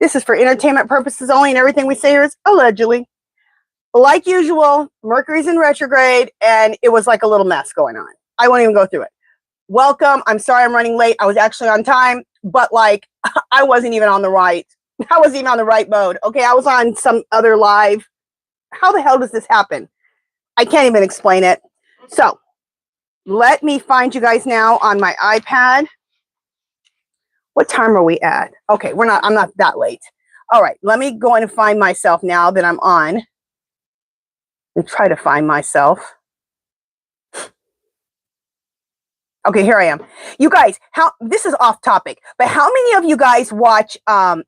This is for entertainment purposes only, and everything we say here is allegedly. Like usual, Mercury's in retrograde, and it was like a little mess going on. I won't even go through it. Welcome. I'm sorry I'm running late. I was actually on time, but like I wasn't even on the right mode. Okay, I was on some other live. How the hell does this happen? I can't even explain it. So let me find you guys now on my iPad. What time are we at? Okay, I'm not that late. All right, let me go in and find myself now that I'm on. Let me try to find myself. Okay, here I am. You guys, this is off topic, but how many of you guys watch Love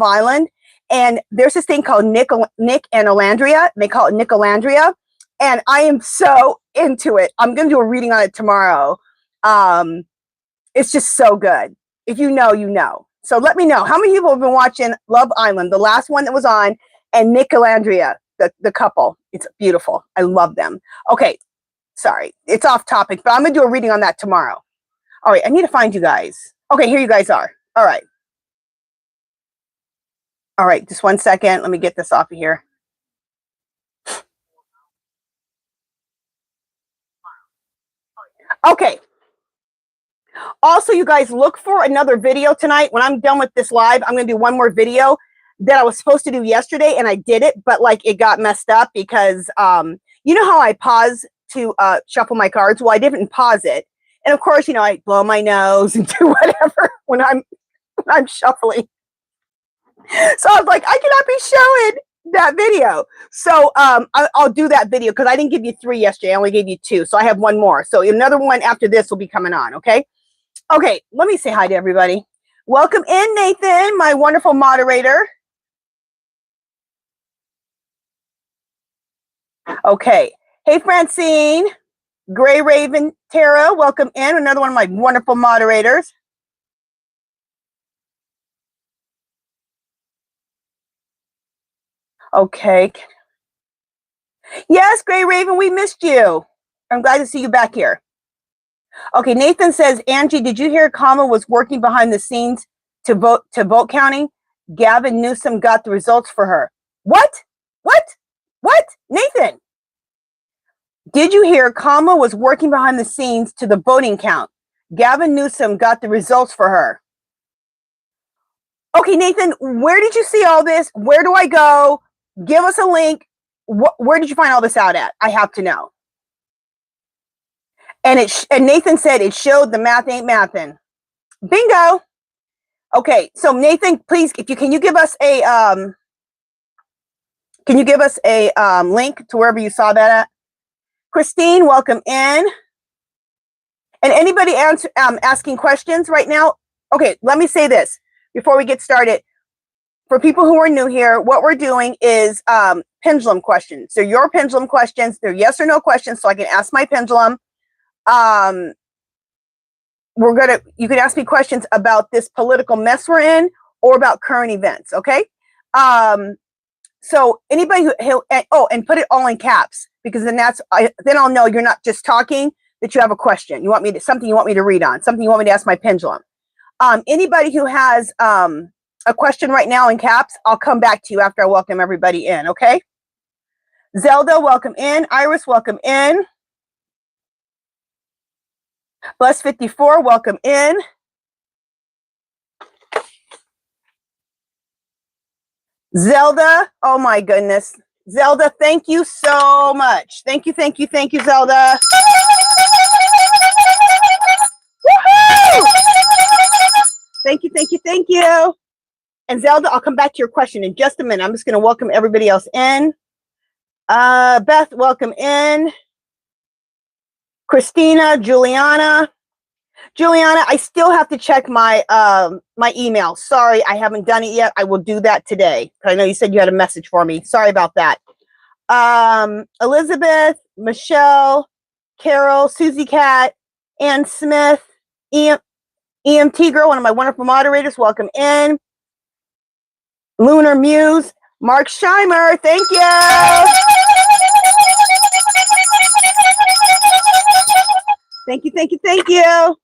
Island? And there's this thing called Nick and Alandria. They call it Nicolandria. And I am so into it. I'm going to do a reading on it tomorrow. It's just so good. If you know, you know. So let me know. How many people have been watching Love Island, the last one that was on, and Nicolandria, the couple. It's beautiful. I love them. Okay. Sorry. It's off topic, but I'm going to do a reading on that tomorrow. All right. I need to find you guys. Okay. Here you guys are. All right. All right. Just one second. Let me get this off of here. Okay. Also, you guys, look for another video tonight. When I'm done with this live, I'm going to do one more video that I was supposed to do yesterday, and I did it, but like it got messed up because you know how I pause to shuffle my cards? Well, I didn't pause it. And of course, you know, I blow my nose and do whatever when I'm shuffling. So I was like, I cannot be showing that video. So I'll do that video because I didn't give you 3 yesterday. I only gave you 2. So I have 1 more. So another one after this will be coming on. Okay. Okay. Let me say hi to everybody. Welcome in, Nathan, my wonderful moderator. Okay. Hey, Francine. Gray Raven Tara, welcome in. Another one of my wonderful moderators. Okay. Yes, Gray Raven, we missed you. I'm glad to see you back here. Okay, Nathan says, Angie, did you hear Kamala was working behind the scenes to vote counting? Gavin Newsom got the results for her. What? Nathan, did you hear Kamala was working behind the scenes to the voting count? Gavin Newsom got the results for her. Okay, Nathan, where did you see all this? Where do I go? Give us a link. Where did you find all this out at? I have to know. And Nathan said it showed the math ain't mathin'. Bingo. Okay, so Nathan, please, can you give us a link to wherever you saw that at? Christine, welcome in. And anybody asking questions right now? Okay, let me say this before we get started. For people who are new here, what we're doing is pendulum questions. So your pendulum questions, they're yes or no questions, so I can ask my pendulum. You can ask me questions about this political mess we're in or about current events, okay? So anybody and put it all in caps, because then I'll know you're not just talking, that you have a question. Something you want me to read on, something you want me to ask my pendulum. Anybody who has a question right now in caps, I'll come back to you after I welcome everybody in, okay? Zelda, welcome in. Iris, welcome in. Bless 54, welcome in. Zelda, oh my goodness. Zelda, thank you so much. Thank you, Zelda. Woohoo! Thank you. And Zelda, I'll come back to your question in just a minute. I'm just going to welcome everybody else in. Beth, welcome in. Christina, Juliana, I still have to check my my email. Sorry, I haven't done it yet. I will do that today. I know you said you had a message for me. Sorry about that. Elizabeth, Michelle, Carol, Susie Cat, Ann Smith, EMT Girl, one of my wonderful moderators. Welcome in. Lunar Muse, Mark Scheimer, thank you. Thank you.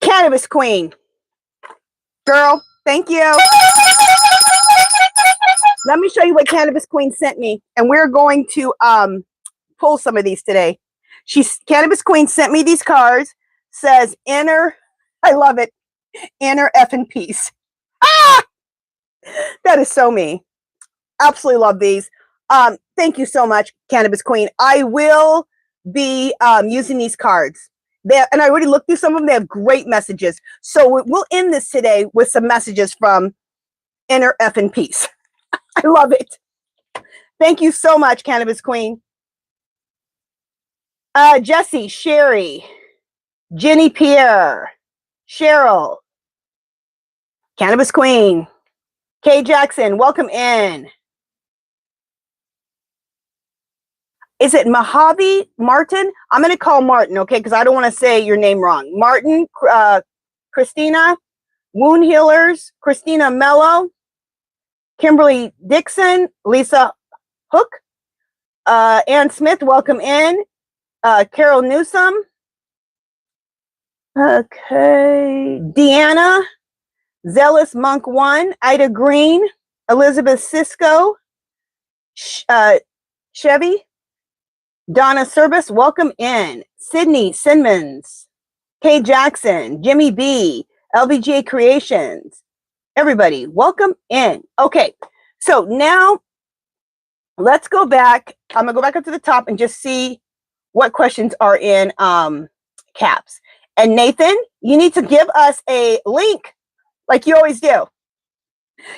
Cannabis Queen. Girl, thank you. Let me show you what Cannabis Queen sent me. And we're going to pull some of these today. Cannabis Queen sent me these cards. Says inner, I love it, inner effing peace. Ah! That is so me. Absolutely love these. Thank you so much, Cannabis Queen. I will be using these cards. And I already looked through some of them. They have great messages. So we'll end this today with some messages from inner effing peace. I love it. Thank you so much, Cannabis Queen. Jesse, Sherry, Jenny Pierre, Cheryl, Cannabis Queen, Kay Jackson, welcome in. Is it Mojave Martin? I'm going to call Martin, okay, because I don't want to say your name wrong. Martin, Christina, Wound Healers, Christina Mello, Kimberly Dixon, Lisa Hook, Ann Smith, welcome in. Carol Newsom. Okay. Deanna, Zealous Monk 1, Ida Green, Elizabeth Cisco, Chevy, Donna Service, welcome in. Sydney Simmons, Kay Jackson, Jimmy B, LVGA Creations. Everybody, welcome in. Okay, so now let's go back. I'm going to go back up to the top and just see what questions are in caps. And Nathan, you need to give us a link like you always do.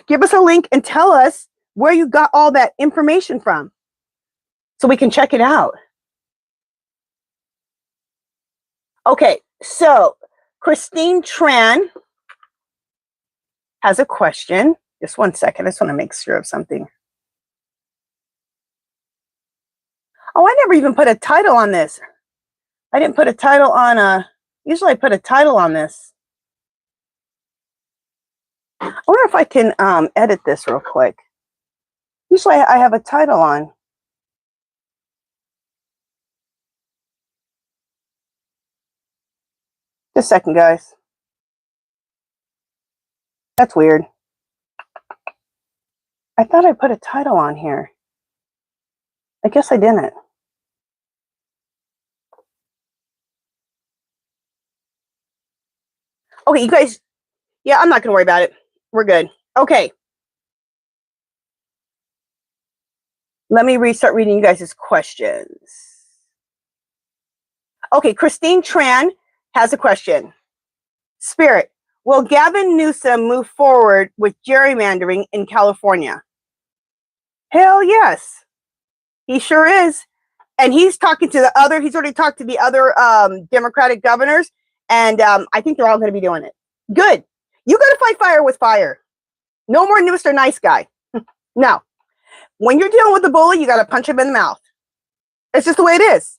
Give us a link and tell us where you got all that information from so we can check it out. Okay, so Christine Tran has a question. Just one second. I just want to make sure of something. Oh, I never even put a title on this. I didn't put a title on usually I put a title on this. I wonder if I can edit this real quick. Usually I have a title on. Just a second, guys. That's weird. I thought I put a title on here. I guess I didn't. Okay, you guys, yeah, I'm not going to worry about it. We're good. Okay. Let me restart reading you guys' questions. Okay, Christine Tran has a question. Spirit, will Gavin Newsom move forward with gerrymandering in California? Hell yes. He sure is. And he's talking to the other, he's already talked to the other Democratic governors, and I think they're all going to be doing it. Good. You got to fight fire with fire. No more Mr. Nice Guy. No. When you're dealing with the bully, you got to punch him in the mouth. It's just the way it is.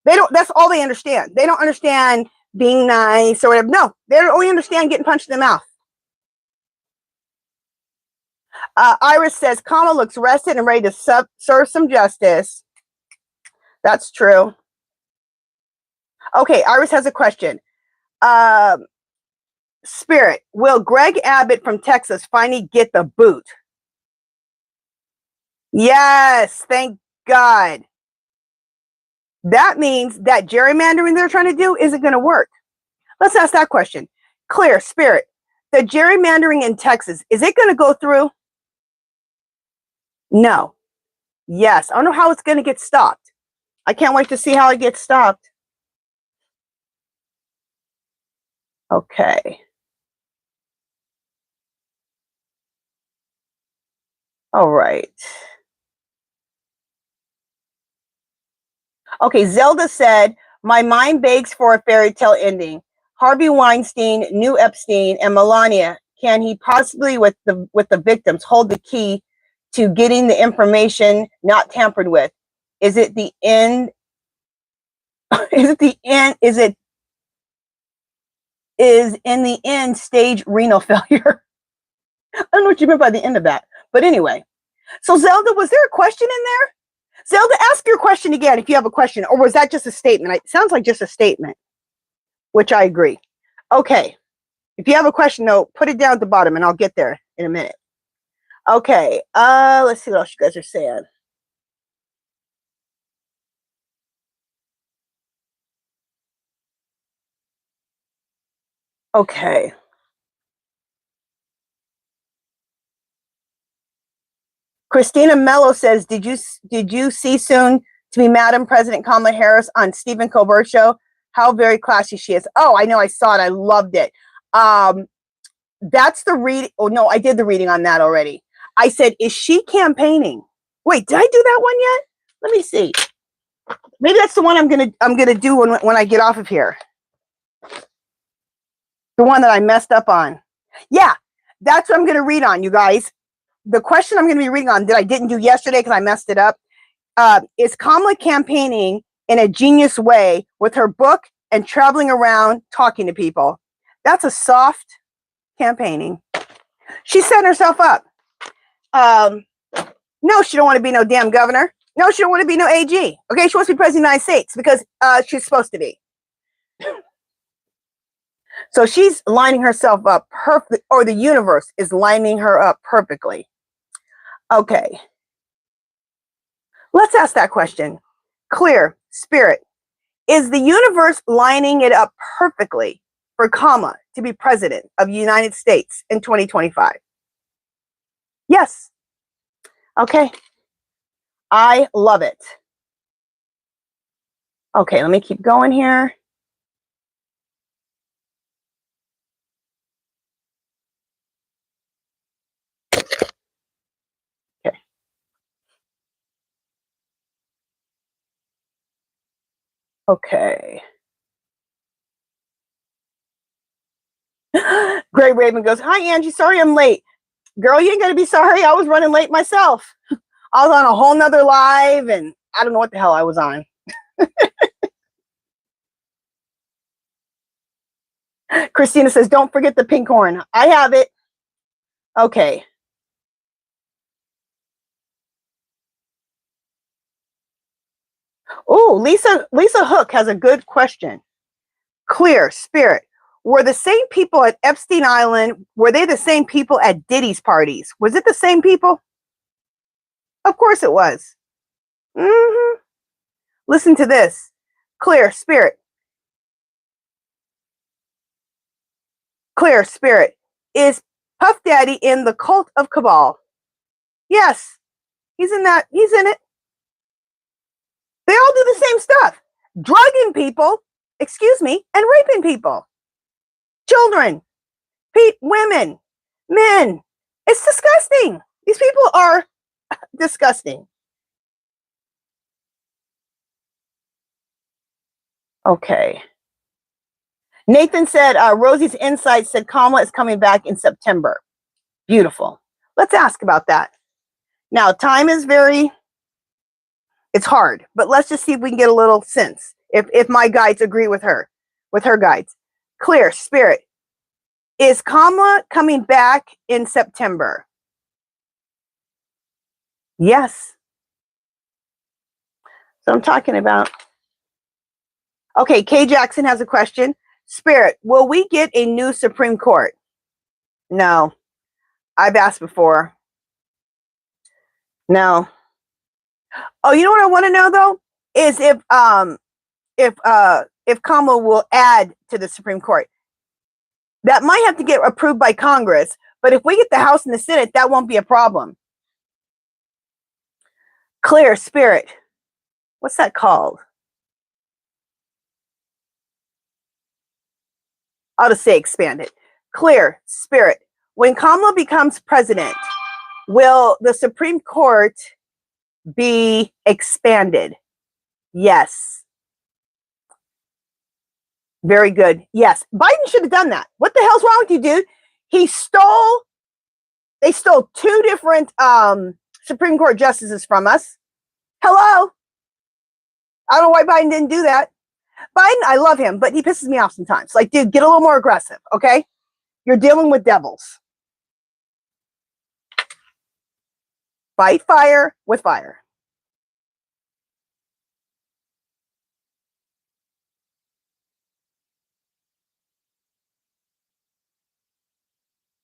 They don't, that's all they understand. They don't understand being nice or whatever. No, they don't only understand getting punched in the mouth. Iris says, Kamala looks rested and ready to serve some justice. That's true. Okay, Iris has a question. Spirit, will Greg Abbott from Texas finally get the boot? Yes, thank God. That means that gerrymandering they're trying to do isn't going to work. Let's ask that question. Clear, Spirit, the gerrymandering in Texas, is it going to go through? No. Yes. I don't know how it's going to get stopped. I can't wait to see how it gets stopped. Okay. All right. Okay, Zelda said, my mind begs for a fairy tale ending. Harvey Weinstein knew Epstein and Melania. Can he possibly, with the victims, hold the key to getting the information not tampered with? Is it the end? Is it the end? Is in the end stage renal failure? I don't know what you meant by the end of that. But anyway, so Zelda, was there a question in there? Zelda, ask your question again if you have a question, or was that just a statement? It sounds like just a statement, which I agree. Okay. If you have a question, though, put it down at the bottom, and I'll get there in a minute. Okay, let's see what else you guys are saying. Okay. Christina Mello says, did you see soon to be Madam President Kamala Harris on Stephen Colbert show? How very classy she is. Oh, I know, I saw it. I loved it. That's the read. Oh no, I did the reading on that already. I said, is she campaigning? Wait, did I do that one yet? Let me see. Maybe that's the one I'm gonna do when I get off of here. The one that I messed up on. Yeah, that's what I'm gonna read on, you guys. The question I'm gonna be reading on that I didn't do yesterday because I messed it up. Is Kamala campaigning in a genius way with her book and traveling around talking to people? That's a soft campaigning. She's setting herself up. No, she don't want to be no damn governor. No, she don't want to be no AG. Okay, she wants to be president of the United States because she's supposed to be. So she's lining herself up perfectly, or the universe is lining her up perfectly. Okay. Let's ask that question. Clear, Spirit, is the universe lining it up perfectly for Kamala to be president of the United States in 2025? Yes. Okay. I love it. Okay, let me keep going here. Okay. Okay. Gray Raven goes, hi, Angie. Sorry I'm late. Girl, you ain't going to be sorry. I was running late myself. I was on a whole nother live, and I don't know what the hell I was on. Christina says, don't forget the pink horn. I have it. Okay. Oh, Lisa Hook has a good question. Clear, Spirit. Were the same people at Epstein Island, were they the same people at Diddy's parties? Was it the same people? Of course it was. Mm-hmm. Listen to this. Clear, Spirit. Clear, Spirit. Is Puff Daddy in the cult of Cabal? Yes. He's in that. He's in it. They all do the same stuff. Drugging people, excuse me, and raping people. Children, women, men. It's disgusting. These people are disgusting. Okay. Nathan said, Rosie's Insight said Kamala is coming back in September. Beautiful. Let's ask about that. Now, time is it's hard, but let's just see if we can get a little sense. If my guides agree with her guides. Clear, Spirit. Is Kamala coming back in September? Yes. So I'm talking about. Okay, Kay Jackson has a question. Spirit, will we get a new Supreme Court? No. I've asked before. No. Oh, you know what I want to know though? Is if Kamala will add to the Supreme Court. That might have to get approved by Congress, but if we get the House and the Senate, that won't be a problem. Clear, Spirit. What's that called? I'll just say expanded. Clear, Spirit. When Kamala becomes president, will the Supreme Court be expanded? Yes. Very good. Yes. Biden should have done that. What the hell's wrong with you, dude? They stole two different Supreme Court justices from us. Hello? I don't know why Biden didn't do that. Biden, I love him, but he pisses me off sometimes. Like, dude, get a little more aggressive, okay? You're dealing with devils. Fight fire with fire.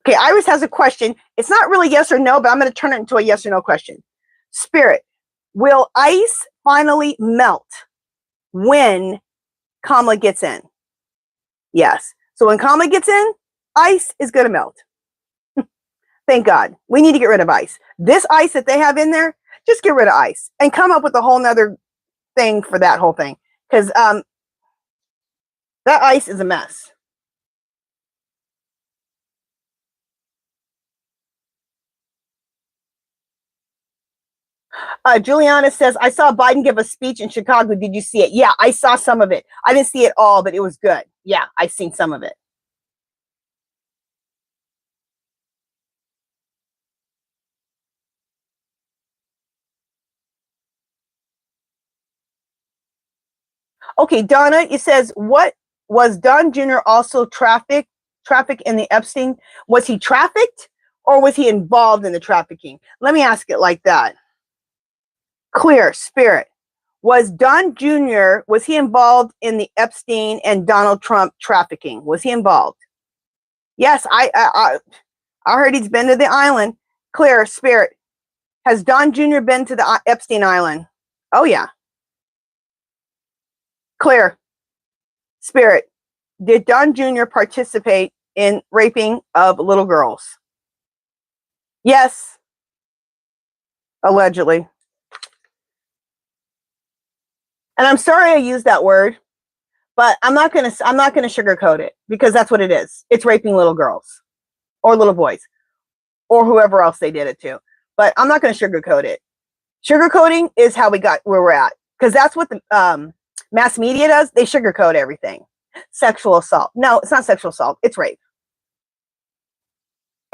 Okay, Iris has a question. It's not really yes or no, but I'm going to turn it into a yes or no question. Spirit, will ice finally melt when Kamala gets in? Yes. So when Kamala gets in, ice is going to melt. Thank God. We need to get rid of ice. This ice that they have in there, just get rid of ice and come up with a whole nother thing for that whole thing. Because that ice is a mess. Juliana says, I saw Biden give a speech in Chicago. Did you see it? Yeah, I saw some of it. I didn't see it all, but it was good. Yeah, I've seen some of it. Okay, Donna, it says, what was Don Jr. also trafficked in the Epstein? Was he trafficked or was he involved in the trafficking? Let me ask it like that. Clear, Spirit. Was Don Jr., was he involved in the Epstein and Donald Trump trafficking? Was he involved? Yes, I heard he's been to the island. Clear, Spirit. Has Don Jr. been to the Epstein Island? Oh, yeah. Clear, Spirit. Did Don Jr. participate in raping of little girls? Yes. Allegedly. And I'm sorry I used that word, but I'm not gonna sugarcoat it because that's what it is. It's raping little girls or little boys or whoever else they did it to. But I'm not gonna sugarcoat it. Sugarcoating is how we got where we're at, because that's what the mass media does. They sugarcoat everything. Sexual assault. No, it's not sexual assault. It's rape.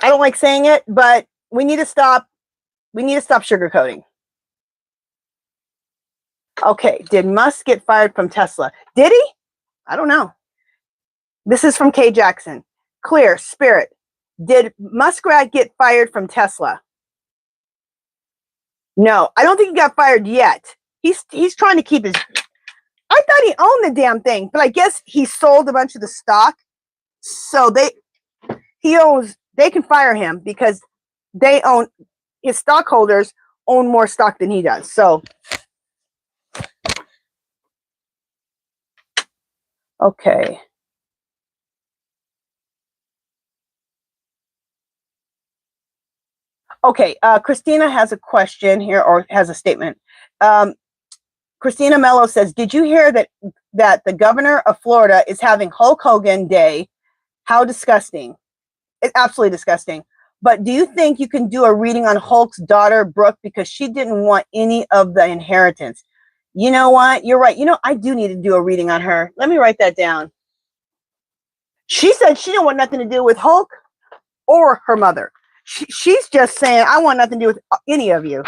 I don't like saying it, but we need to stop. We need to stop sugarcoating. Okay, did Musk get fired from Tesla? Did he? I don't know. This is from K. Jackson. Clear, Spirit. Did Muskrat get fired from Tesla? No, I don't think he got fired yet. He's trying to keep his... I thought he owned the damn thing, but I guess he sold a bunch of the stock. So they can fire him because they own... His stockholders own more stock than he does. So... Okay. Okay, Christina has a question here, or has a statement. Christina Mello says, did you hear that the governor of Florida is having Hulk Hogan Day? How disgusting. It's absolutely disgusting. But do you think you can do a reading on Hulk's daughter, Brooke, because she didn't want any of the inheritance? You know what? You're right. You know, I do need to do a reading on her. Let me write that down. She said she didn't want nothing to do with Hulk or her mother. She's just saying, I want nothing to do with any of you.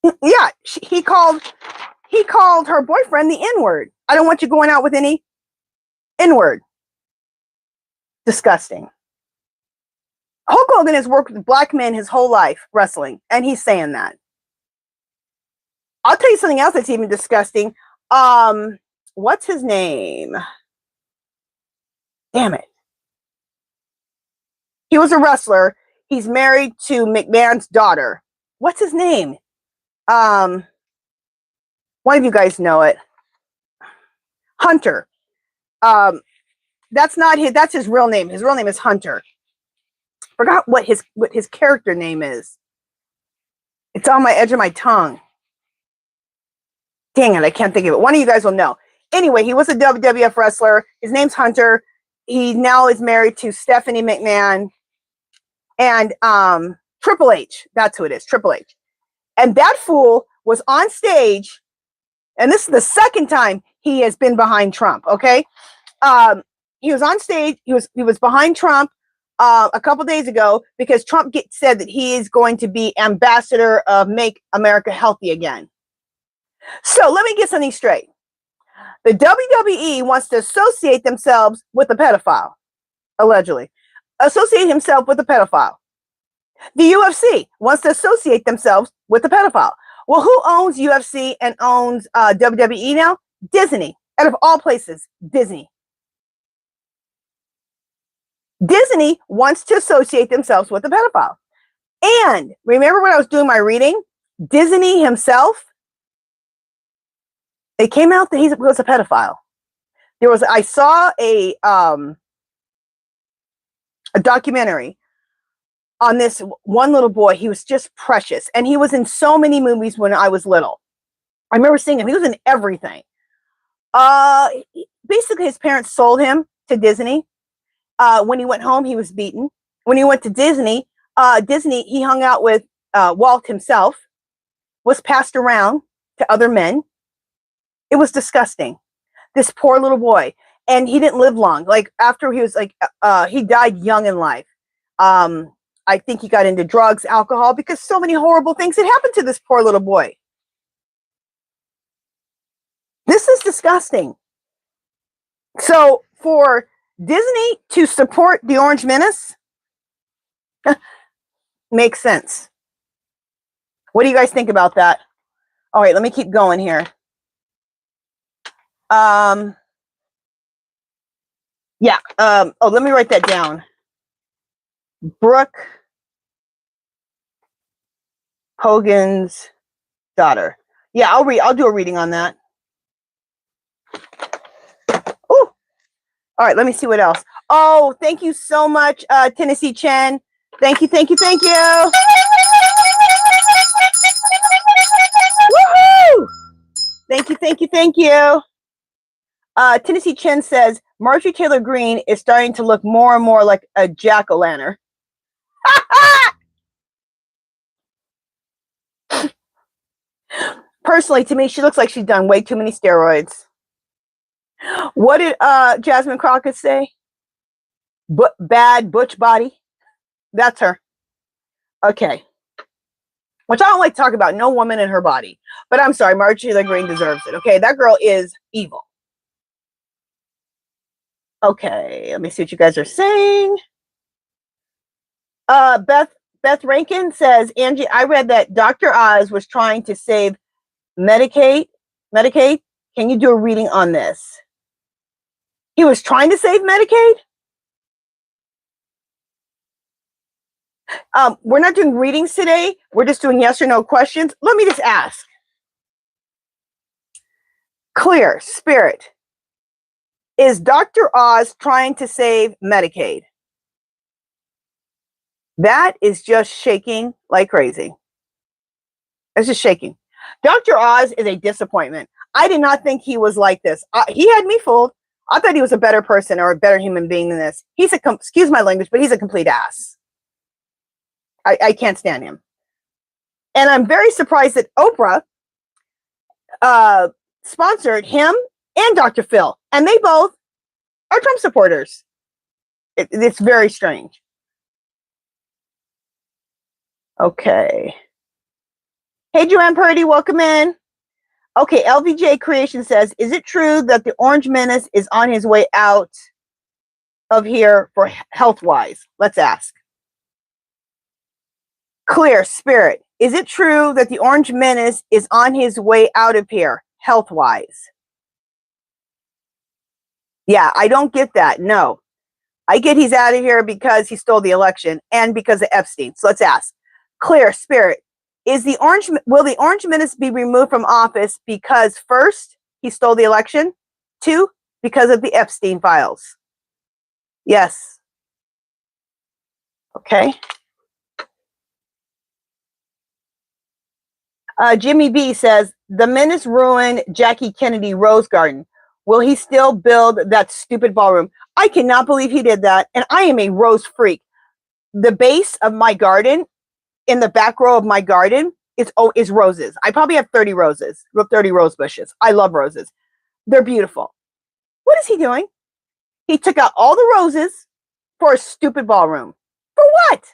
Yeah, he called her boyfriend the N-word. I don't want you going out with any N-word. Disgusting. Hulk Hogan has worked with black men his whole life, wrestling, and he's saying that. I'll tell you something else that's even disgusting. What's his name? Damn it. He was a wrestler. He's married to McMahon's daughter. What's his name? One of you guys know it. Hunter. That's not his. That's his real name. His real name is Hunter. Forgot what his character name is. It's on my edge of my tongue. Dang it, I can't think of it. One of you guys will know. Anyway, he was a WWF wrestler. His name's Hunter. He now is married to Stephanie McMahon and Triple H. That's who it is, Triple H. And that fool was on stage, and this is the second time he has been behind Trump, okay? He was on stage. He was behind Trump a couple days ago because Trump said that he is going to be ambassador of Make America Healthy Again. So let me get something straight. The WWE wants to associate themselves with a pedophile, allegedly. Associate himself with a pedophile. The UFC wants to associate themselves with a pedophile. Well, who owns UFC and owns WWE now? Disney. Out of all places, Disney. Disney wants to associate themselves with a pedophile. And remember when I was doing my reading, Disney himself, it came out that he was a pedophile. I saw a documentary on this one little boy. He was just precious. And he was in so many movies when I was little. I remember seeing him. He was in everything. Basically, his parents sold him to Disney. When he went home, he was beaten. When he went to Disney, he hung out with Walt himself, was passed around to other men. It was disgusting. This poor little boy. And he didn't live long. Like after he was like, he died young in life. I think he got into drugs, alcohol, because so many horrible things had happened to this poor little boy. This is disgusting. So for Disney to support the Orange Menace makes sense. What do you guys think about that? All right, let me keep going here. Let me write that down. Brooke Hogan's daughter. Yeah, I'll do a reading on that. Oh, all right, let me see what else. Oh, thank you so much, Tennessee Chen. Thank you. Woohoo! Thank you. Tennessee Chen says, Marjorie Taylor Greene is starting to look more and more like a jack-o'-lantern. Personally, to me, she looks like she's done way too many steroids. What did Jasmine Crockett say? Bad butch body. That's her. Okay. Which I don't like to talk about. No woman in her body. But I'm sorry, Marjorie Taylor Greene deserves it. Okay, that girl is evil. Okay, let me see what you guys are saying. Beth Rankin says, Angie, I read that Dr. Oz was trying to save Medicaid. Can you do a reading on this? He was trying to save Medicaid? We're not doing readings today. We're just doing yes or no questions. Let me just ask. Clear Spirit. Is Dr. Oz trying to save Medicaid? That is just shaking like crazy. It's just shaking. Dr. Oz is a disappointment. I did not think he was like this. He had me fooled. I thought he was a better person or a better human being than this. He's excuse my language, but he's a complete ass. I can't stand him. And I'm very surprised that Oprah sponsored him and Dr. Phil. And they both are Trump supporters. It's very strange. Okay. Hey, Joanne Purdy, welcome in. Okay, LVJ Creation says, is it true that the Orange Menace is on his way out of here for health-wise? Let's ask. Clear Spirit, is it true that the Orange Menace is on his way out of here health-wise? Yeah, I don't get that. No. I get he's out of here because he stole the election and because of Epstein. So let's ask. Clear Spirit, will the Orange Menace be removed from office because first, he stole the election, 2, because of the Epstein files? Yes. Okay. Jimmy B says, the menace ruined Jackie Kennedy Rose Garden. Will he still build that stupid ballroom? I cannot believe he did that. And I am a rose freak. The base of my garden, in the back row of my garden, is roses. I probably have 30 roses, 30 rose bushes. I love roses. They're beautiful. What is he doing? He took out all the roses for a stupid ballroom. For what?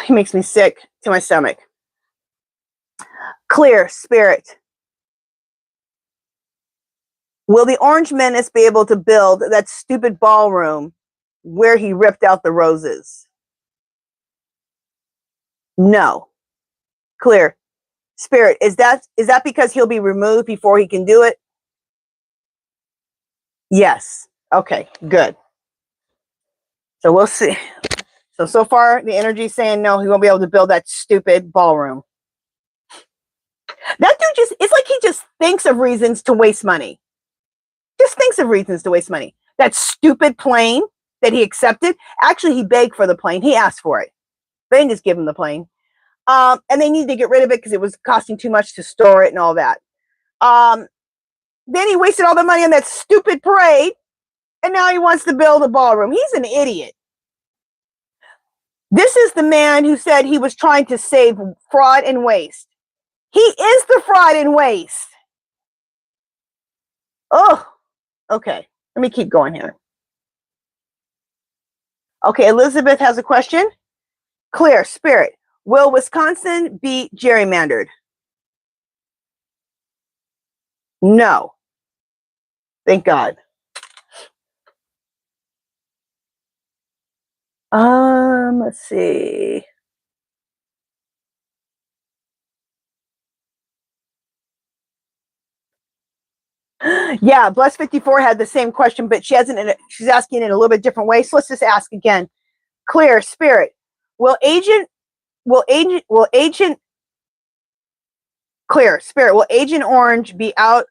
He makes me sick to my stomach. Clear Spirit. Will the Orange Menace be able to build that stupid ballroom where he ripped out the roses? No. Clear Spirit. Is that because he'll be removed before he can do it? Yes. Okay, good. So we'll see. So far, the energy is saying no, he won't be able to build that stupid ballroom. That dude it's like he just thinks of reasons to waste money. Just thinks of reasons to waste money. That stupid plane that he accepted, actually, he begged for the plane. He asked for it. They didn't just give him the plane. And they needed to get rid of it because it was costing too much to store it and all that. Then he wasted all the money on that stupid parade, and now he wants to build a ballroom. He's an idiot. This is the man who said he was trying to save fraud and waste. He is the fraud and waste. Oh, okay. Let me keep going here. Okay, Elizabeth has a question. Clear, Spirit. Will Wisconsin be gerrymandered? No. Thank God. Let's see. Yeah, Bless 54 had the same question, but she's asking it in a little bit different way. So let's just ask again. Clear, Spirit. Clear, Spirit. Will Agent Orange be out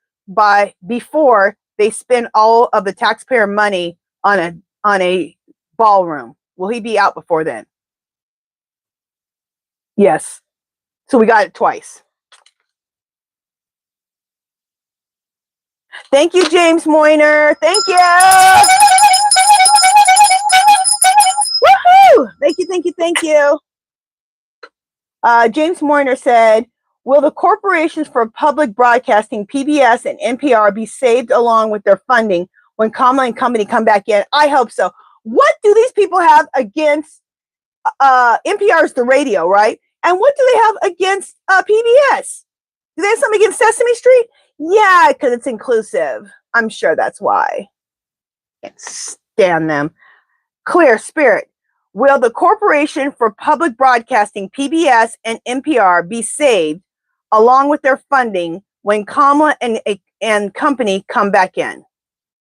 before they spend all of the taxpayer money on a ballroom? Will he be out before then? Yes. So we got it twice. Thank you, James Moyner. Thank you. Woohoo! Thank you, thank you, thank you. James Moyner said, will the corporations for public broadcasting, PBS and NPR, be saved along with their funding when KAMALA and company come back in? I hope so. What do these people have against NPR is the radio, right? And what do they have against PBS? Do they have something against Sesame Street? Yeah, because it's inclusive. I'm sure that's why. Can't stand them. Clear, Spirit. Will the Corporation for Public Broadcasting, PBS and NPR, be saved along with their funding when KAMALA and company come back in?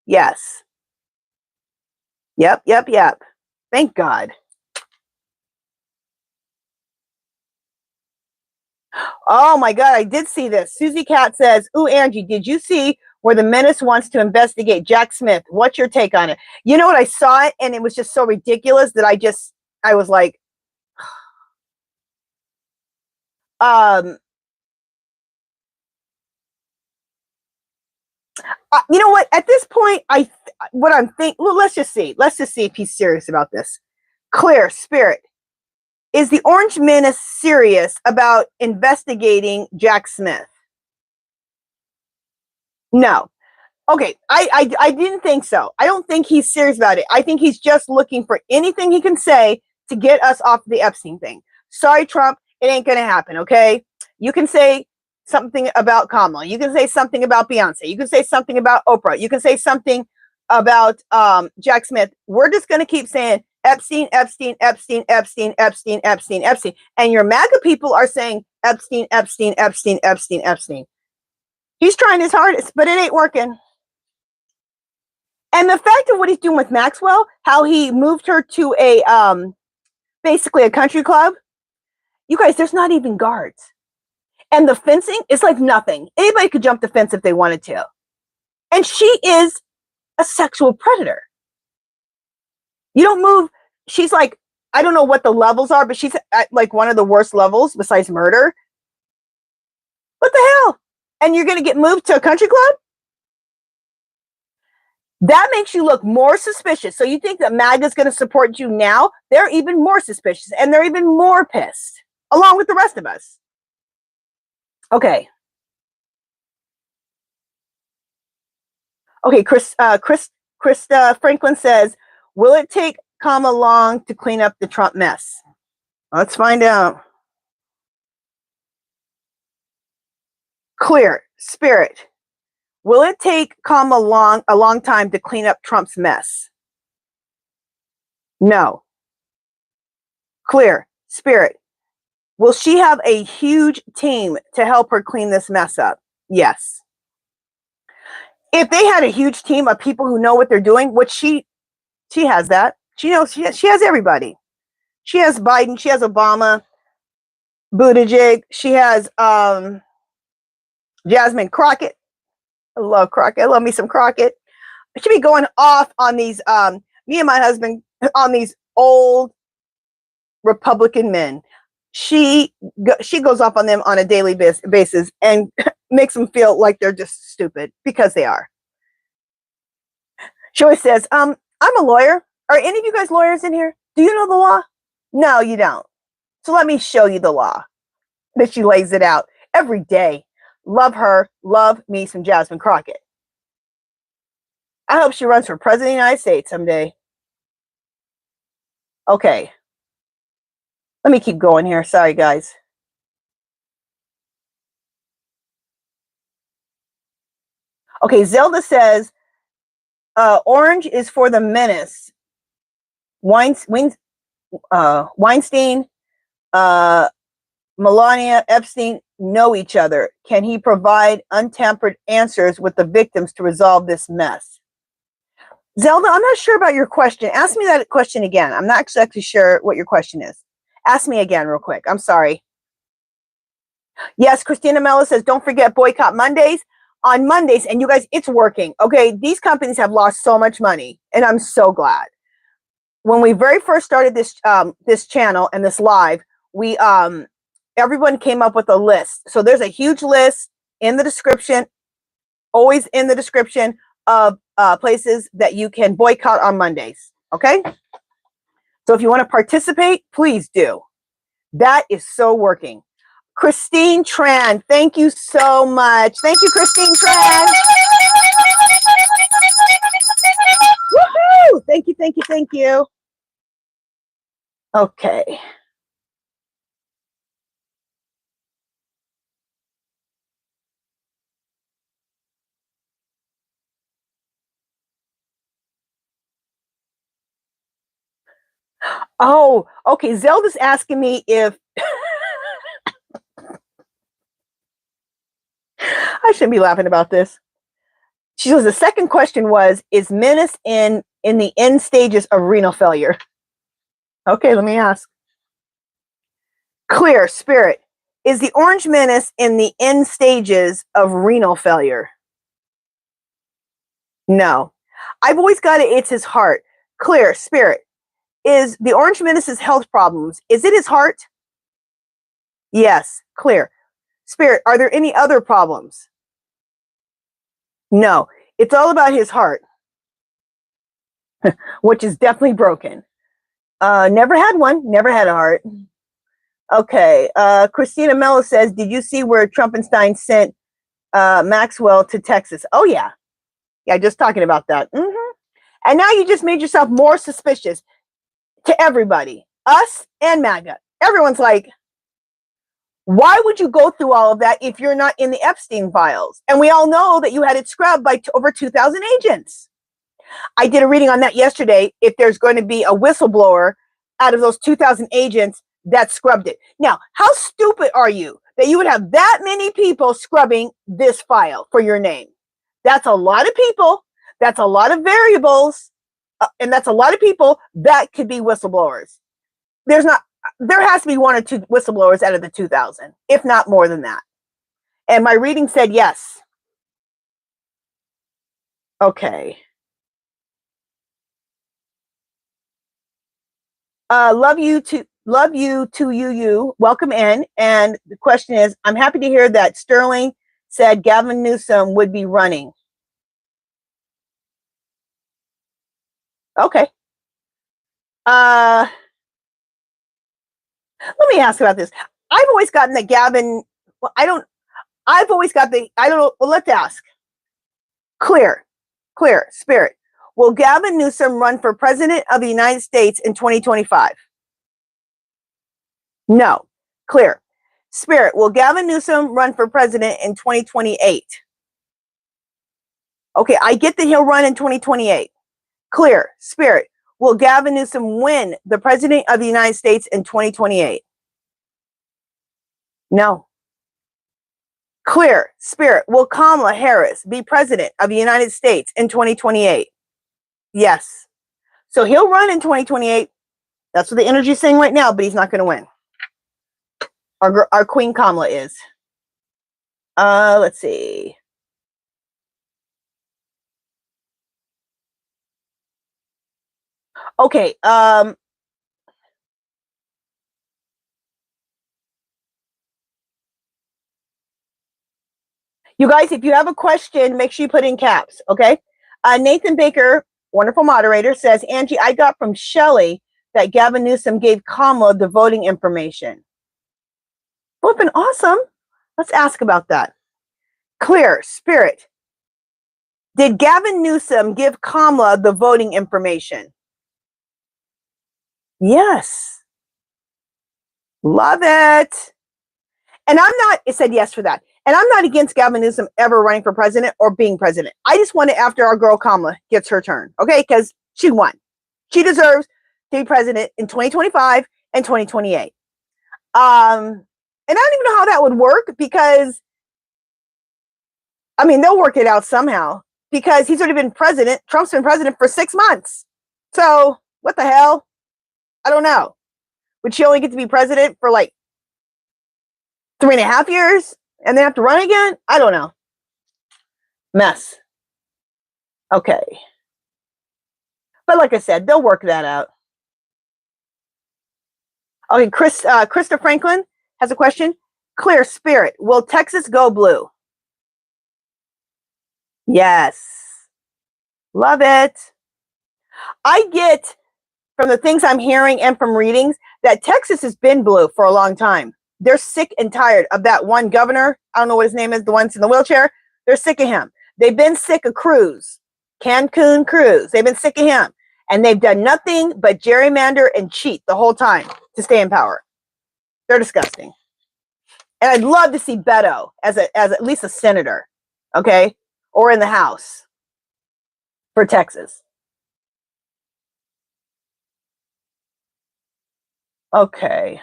Yes. Yep. Thank God. Oh my God, I did see this. Susie Cat says, ooh, Angie, did you see where the menace wants to investigate Jack Smith? What's your take on it? You know what? I saw it and it was just so ridiculous that I was like, you know what? At this point, well, let's just see if he's serious about this. Clear, Spirit. Is the Orange Menace serious about investigating Jack Smith? No. Okay, I didn't think so. I don't think he's serious about it. I think he's just looking for anything he can say to get us off the Epstein thing. Sorry, Trump, it ain't going to happen, okay? You can say something about Kamala. You can say something about Beyonce. You can say something about Oprah. You can say something about Jack Smith. We're just going to keep saying Epstein, Epstein, Epstein, Epstein, Epstein, Epstein, Epstein. And your MAGA people are saying Epstein, Epstein, Epstein, Epstein, Epstein. He's trying his hardest, but it ain't working. And the fact of what he's doing with Maxwell, how he moved her to a basically a country club. You guys, there's not even guards. And the fencing is like nothing. Anybody could jump the fence if they wanted to. And she is a sexual predator. You don't move. She's like, I don't know what the levels are, but she's at like one of the worst levels besides murder. What the hell? And you're going to get moved to a country club? That makes you look more suspicious. So you think that MAGA is going to support you now? They're even more suspicious and they're even more pissed, along with the rest of us. Okay. Okay, Krista Franklin says, will it take Kamala long to clean up the Trump mess? Let's find out. Clear, Spirit. Will it take Kamala a long time to clean up Trump's mess? No. Clear, Spirit. Will she have a huge team to help her clean this mess up? Yes. If they had a huge team of people who know what they're doing, which she has that. She knows she has everybody. She has Biden. She has Obama, Buttigieg. She has Jasmine Crockett. I love Crockett. I love me some Crockett. I should be going off on these, me and my husband, on these old Republican men. She goes off on them on a daily basis and makes them feel like they're just stupid, because they are. She always says, I'm a lawyer. Are any of you guys lawyers in here? Do you know the law? No, you don't. So let me show you the law. That she lays it out every day. Love her. Love me some Jasmine Crockett. I hope she runs for president of the United States someday. Okay. Let me keep going here. Sorry, guys. Okay, Zelda says, orange is for the menace. Weinstein, Melania, Epstein know each other. Can he provide untampered answers with the victims to resolve this mess? Zelda, I'm not sure about your question. Ask me that question again. I'm not exactly sure what your question is. Ask me again real quick. I'm sorry. Yes, Christina Mello says, don't forget Boycott Mondays. On Mondays, and you guys, it's working. Okay, these companies have lost so much money, and I'm so glad. When we very first started this this channel and this live, we everyone came up with a list. So there's a huge list in the description, always in the description, of places that you can boycott on Mondays. Okay, so if you want to participate, please do. That is so working. Christine Tran, thank you so much. Thank you, Christine Tran. Woohoo! Thank you, thank you, thank you. Okay. Oh, okay. Zelda's asking me if I shouldn't be laughing about this. She says the second question was, is menace in the end stages of renal failure? Okay, let me ask. Clear spirit. Is the orange menace in the end stages of renal failure? No. I've always got it. It's his heart. Clear spirit. Is the orange menace's health problems? Is it his heart? Yes. Clear. Spirit, are there any other problems? No. It's all about his heart, which is definitely broken. Never had one. Never had a heart. Okay. Christina Mello says, did you see where Trumpenstein sent Maxwell to Texas? Oh, yeah. Yeah, just talking about that. And now you just made yourself more suspicious to everybody, us and MAGA. Everyone's like, why would you go through all of that if you're not in the Epstein files? And we all know that you had it scrubbed by over 2,000 agents. I did a reading on that yesterday. If there's going to be a whistleblower out of those 2,000 agents that scrubbed it. Now, how stupid are you that you would have that many people scrubbing this file for your name? That's a lot of people. That's a lot of variables. And that's a lot of people that could be whistleblowers. There has to be one or two whistleblowers out of the 2,000, if not more than that. And my reading said yes. Okay. Love you to you. Welcome in. And the question is, I'm happy to hear that Sterling said Gavin Newsom would be running. Okay. Let me ask about this. I've always gotten that Gavin, well, I've always got the, I don't know, well, let's ask. Clear, spirit. Will Gavin Newsom run for president of the United States in 2025? No. Clear. Spirit, will Gavin Newsom run for president in 2028? Okay, I get that he'll run in 2028. Clear. Spirit, will Gavin Newsom win the president of the United States in 2028? No. Clear. Spirit, will Kamala Harris be president of the United States in 2028? Yes. So he'll run in 2028. That's what the energy is saying right now, but he's not going to win. Our Queen Kamala is. Let's see. Okay. You guys, if you have a question, make sure you put in caps, okay? Nathan Baker, wonderful moderator, says, Angie, I got from Shelley that Gavin Newsom gave Kamala the voting information. Flippin' awesome. Let's ask about that. Clear, Spirit. Did Gavin Newsom give Kamala the voting information? Yes. Love it. And I'm not, it said yes for that. And I'm not against Gavin Newsom ever running for president or being president. I just want it after our girl Kamala gets her turn, okay? Because she won. She deserves to be president in 2025 and 2028. And I don't even know how that would work because, I mean, they'll work it out somehow because he's already been president. Trump's been president for 6 months. So what the hell? I don't know. Would she only get to be president for like 3.5 years and then have to run again? I don't know. Mess. Okay. But like I said, they'll work that out. Okay, Krista Franklin has a question. Clear, Spirit, will Texas go blue? Yes. Love it. I get from the things I'm hearing and from readings that Texas has been blue for a long time. They're sick and tired of that one governor. I don't know what his name is, the one's in the wheelchair. They're sick of him. They've been sick of Cruz, Cancun Cruz. They've been sick of him. And they've done nothing but gerrymander and cheat the whole time to stay in power. They're disgusting. And I'd love to see Beto as at least a senator, okay? Or in the House for Texas. Okay.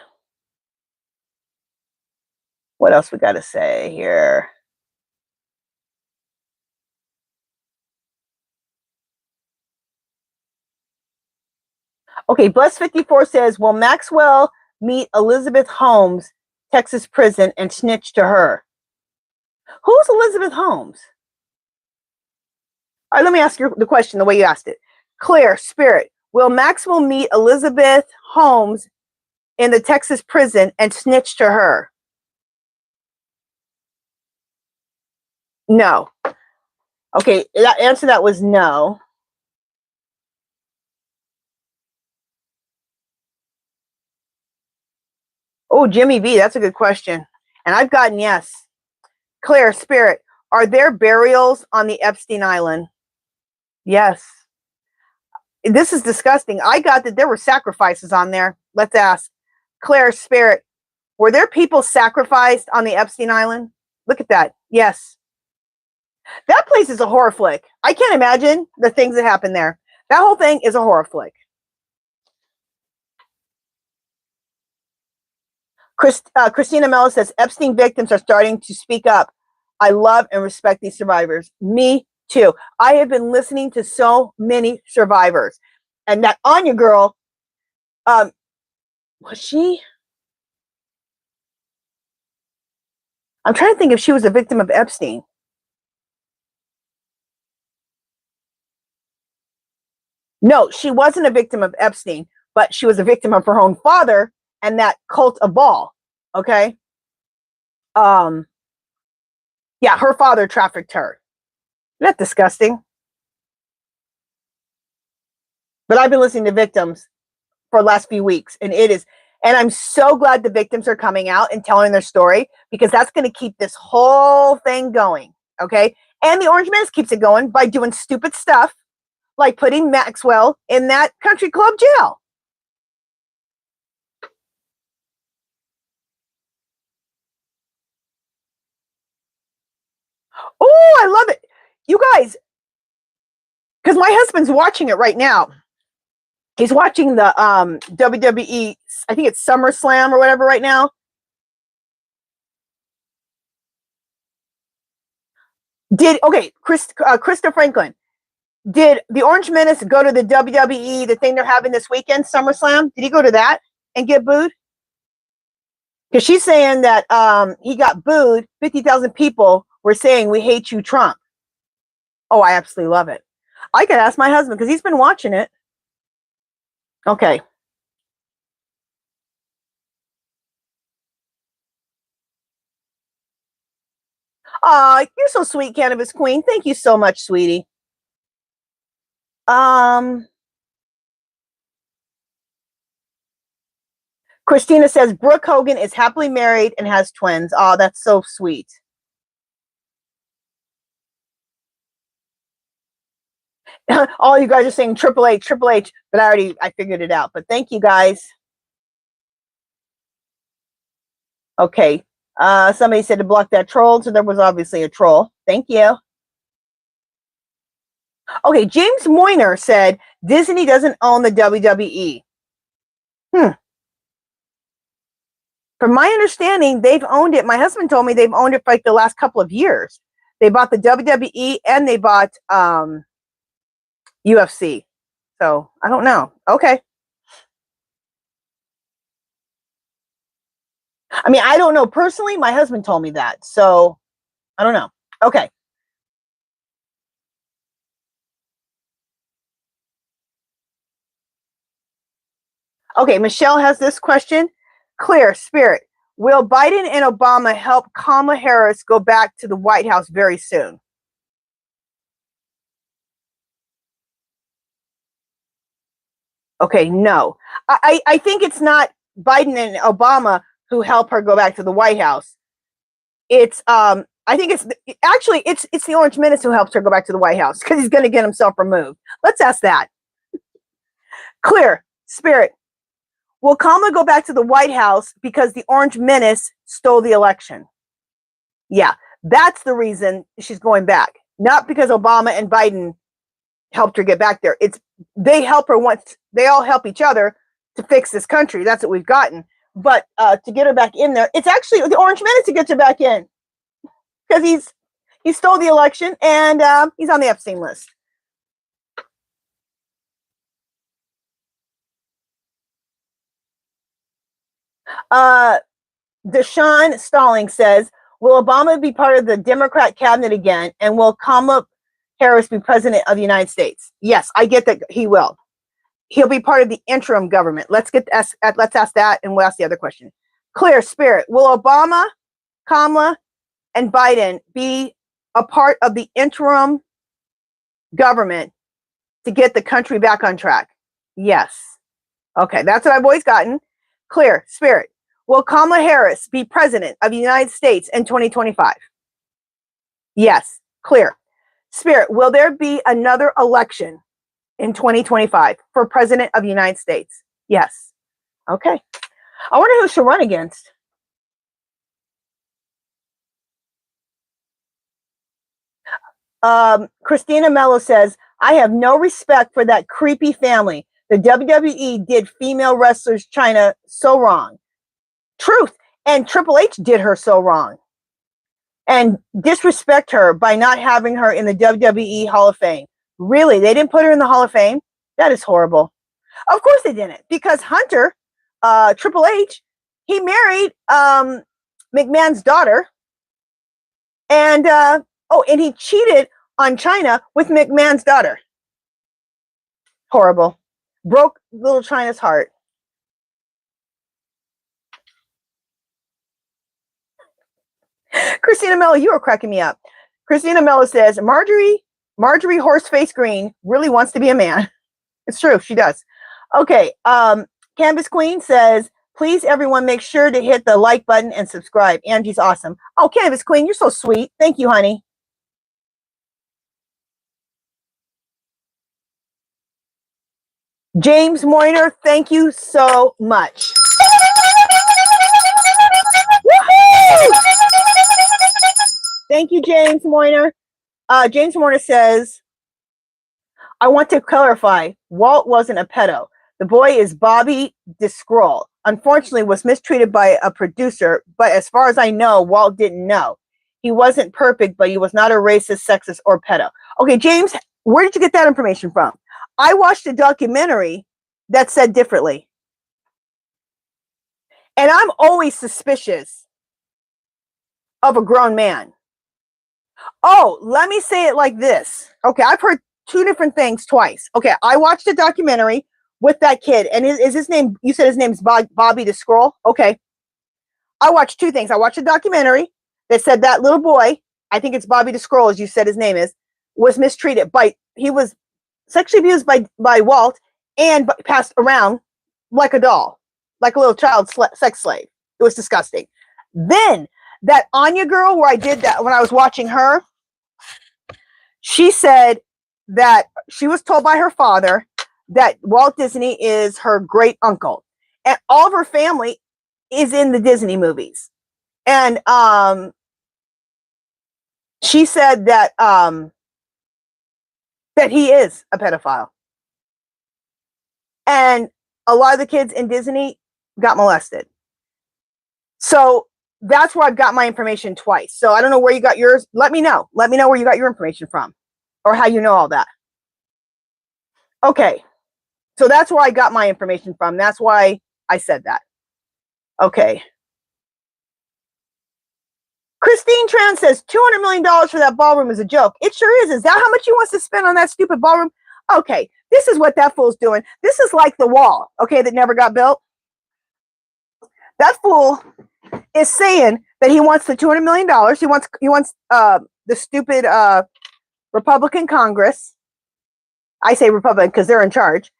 What else we got to say here? Okay, Bless54 says, will Maxwell meet Elizabeth Holmes, Texas prison, and snitch to her? Who's Elizabeth Holmes? All right, let me ask you the question the way you asked it. Clear, Spirit, will Maxwell meet Elizabeth Holmes in the Texas prison and snitch to her? No. Okay, that answer that was no. Oh, Jimmy B, that's a good question. And I've gotten yes. Claire, Spirit, are there burials on the Epstein Island? Yes. This is disgusting. I got that there were sacrifices on there. Let's ask. Claire, Spirit, were there people sacrificed on the Epstein Island? Look at that. Yes. That place is a horror flick. I can't imagine the things that happen there. That whole thing is a horror flick. Christina Mello says, Epstein victims are starting to speak up. I love and respect these survivors. Me too. I have been listening to so many survivors. And that Anya girl, was she? I'm trying to think if she was a victim of Epstein. No, she wasn't a victim of Epstein, but she was a victim of her own father and that cult of Baal. Okay. Yeah, her father trafficked her. Isn't that disgusting? But I've been listening to victims for the last few weeks, and it is, and I'm so glad the victims are coming out and telling their story, because that's going to keep this whole thing going. Okay. And the Orange Menace keeps it going by doing stupid stuff like putting Maxwell in that country club jail. Oh, I love it. You guys, because my husband's watching it right now. He's watching the WWE, I think it's SummerSlam or whatever right now. Okay, Krista Franklin. Did the Orange Menace go to the WWE, the thing they're having this weekend, SummerSlam? Did he go to that and get booed? Because she's saying that he got booed. 50,000 people were saying, "We hate you, Trump." Oh, I absolutely love it. I could ask my husband because he's been watching it. Okay. You're so sweet, Cannabis Queen. Thank you so much, sweetie. Christina says Brooke Hogan is happily married and has twins. Oh, that's so sweet. All you guys are saying Triple H, but I figured it out. But thank you guys. Okay. Somebody said to block that troll, so there was obviously a troll. Thank you. Okay, James Moyner said Disney doesn't own the WWE. From my understanding, they've owned it. My husband told me they've owned it for like the last couple of years. They bought the WWE and they bought UFC. So I don't know. Okay. I mean, I don't know personally. My husband told me that. So I don't know. Okay. Okay, Michelle has this question. Clear Spirit. Will Biden and Obama help Kamala Harris go back to the White House very soon? Okay, no. I think it's not Biden and Obama who help her go back to the White House. It's I think it's the Orange Menace who helps her go back to the White House because he's going to get himself removed. Let's ask that. Clear Spirit. Will Kamala go back to the White House because the Orange Menace stole the election? Yeah, that's the reason she's going back. Not because Obama and Biden helped her get back there. It's they help her once. They all help each other to fix this country. That's what we've gotten. But to get her back in there, it's actually the Orange Menace to get her back in because he stole the election and he's on the Epstein list. Deshaun Stalling says, will Obama be part of the Democrat cabinet again? And will Kamala Harris be president of the United States? Yes, I get that he will. He'll be part of the interim government. Let's ask that, and we'll ask the other question. Clear Spirit. Will Obama, Kamala, and Biden be a part of the interim government to get the country back on track? Yes. Okay, that's what I've always gotten. Clear Spirit. Will Kamala Harris be president of the United States in 2025? Yes. Clear Spirit. Will there be another election in 2025 for president of the United States? Yes. Okay. I wonder who she'll run against. Christina Mello says, I have no respect for that creepy family. The WWE did female wrestlers China so wrong. Truth. And Triple H did her so wrong. And disrespect her by not having her in the WWE Hall of Fame. Really? They didn't put her in the Hall of Fame? That is horrible. Of course they didn't. Because Hunter, Triple H, he married McMahon's daughter. And and he cheated on China with McMahon's daughter. Horrible. Broke little China's heart. Christina Mello, you are cracking me up. Christina Mello says, Marjorie Horseface Green really wants to be a man. It's true, she does. Okay, Canvas Queen says, please everyone make sure to hit the like button and subscribe. Angie's awesome. Oh, Canvas Queen, you're so sweet. Thank you, honey. James Moyner, thank you so much. Thank you, James Moyner. James Moyner says, I want to clarify, Walt wasn't a pedo. The boy is Bobby DeScroll. Unfortunately, was mistreated by a producer, but as far as I know, Walt didn't know. He wasn't perfect, but he was not a racist, sexist, or pedo. Okay, James, Where did you get that information from? I watched a documentary that said differently. And I'm always suspicious of a grown man. Oh, let me say it like this. Okay, I've heard two different things twice. Okay, I watched a documentary with that kid, and is his name, you said his name's Bobby the Scroll? Okay. I watched two things. I watched a documentary that said that little boy, I think it's Bobby the Scroll, as you said his name is, was mistreated he was sexually abused by Walt and passed around like a doll, like a little child sex slave. It was disgusting. Then that Anya girl, where I did that when I was watching her, she said that she was told by her father that Walt Disney is her great uncle, and all of her family is in the Disney movies. And she said that that he is a pedophile, and a lot of the kids in Disney got molested. So that's where I've got my information twice. So I don't know where you got yours. Let me know. Let me know where you got your information from, or how you know all that. Okay. So that's where I got my information from. That's why I said that. Okay. Christine Tran says $200 million for that ballroom is a joke. It sure is. Is that how much he wants to spend on that stupid ballroom? Okay. This is what that fool's doing. This is like the wall, okay, that never got built. That fool is saying that he wants the $200 million. He wants the stupid Republican Congress. I say Republican because they're in charge.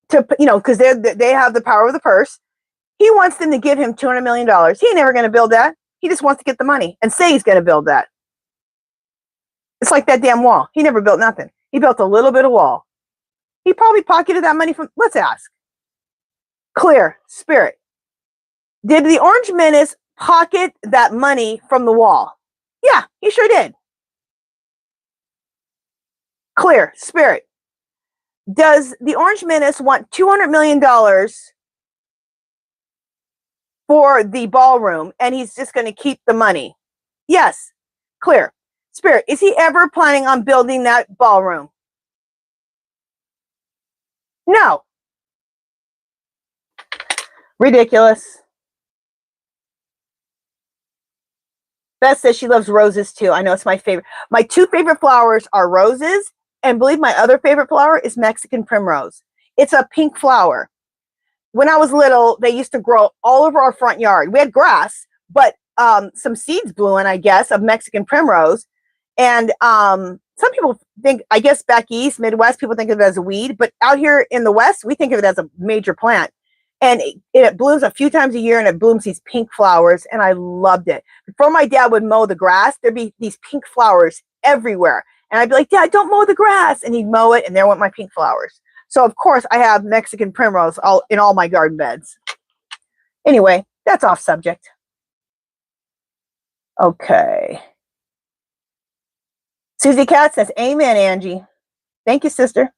Because they have the power of the purse. He wants them to give him $200 million. He ain't never going to build that. He just wants to get the money and say he's going to build that. It's like that damn wall. He never built nothing. He built a little bit of wall. He probably pocketed that money from, let's ask. Clear, spirit. Did the Orange Menace pocket that money from the wall? Yeah, he sure did. Clear, spirit. Does the Orange Menace want $200 million for the ballroom, and he's just going to keep the money? Yes. Clear. Spirit, is he ever planning on building that ballroom? No. Ridiculous. Beth says she loves roses too. I know, it's my favorite. My two favorite flowers are roses, and believe my other favorite flower is Mexican primrose. It's a pink flower. When I was little, they used to grow all over our front yard. We had grass, but some seeds blew in, I guess, of Mexican primrose. And some people think, I guess back east, Midwest, people think of it as a weed. But out here in the West, we think of it as a major plant. And it blooms a few times a year, and it blooms these pink flowers. And I loved it. Before my dad would mow the grass, there'd be these pink flowers everywhere. And I'd be like, Dad, don't mow the grass. And he'd mow it, and there went my pink flowers. So, of course, I have Mexican primrose in all my garden beds. Anyway, that's off subject. Okay. Susie Cat says, amen, Angie. Thank you, sister.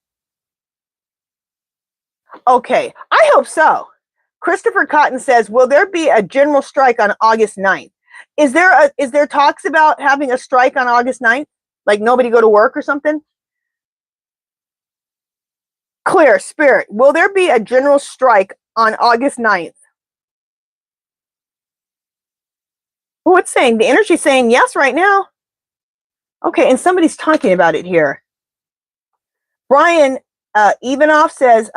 Okay, I hope so. Christopher Cotton says, will there be a general strike on August 9th? Is there talks about having a strike on August 9th? Like nobody go to work or something? Clear, spirit. Will there be a general strike on August 9th? Oh, it's saying, the energy's saying yes right now. Okay, and somebody's talking about it here. Brian Evanoff says,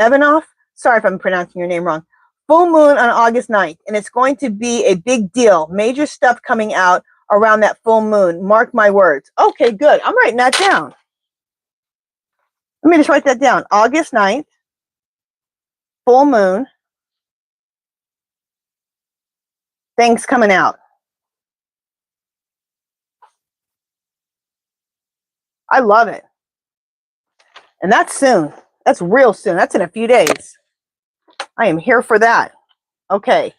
Evanoff, sorry if I'm pronouncing your name wrong. Full moon on August 9th, and it's going to be a big deal. Major stuff coming out around that full moon. Mark my words. Okay, good. I'm writing that down. Let me just write that down. August 9th, full moon. Things coming out. I love it. And that's soon. That's real soon. That's in a few days. I am here for that. Okay.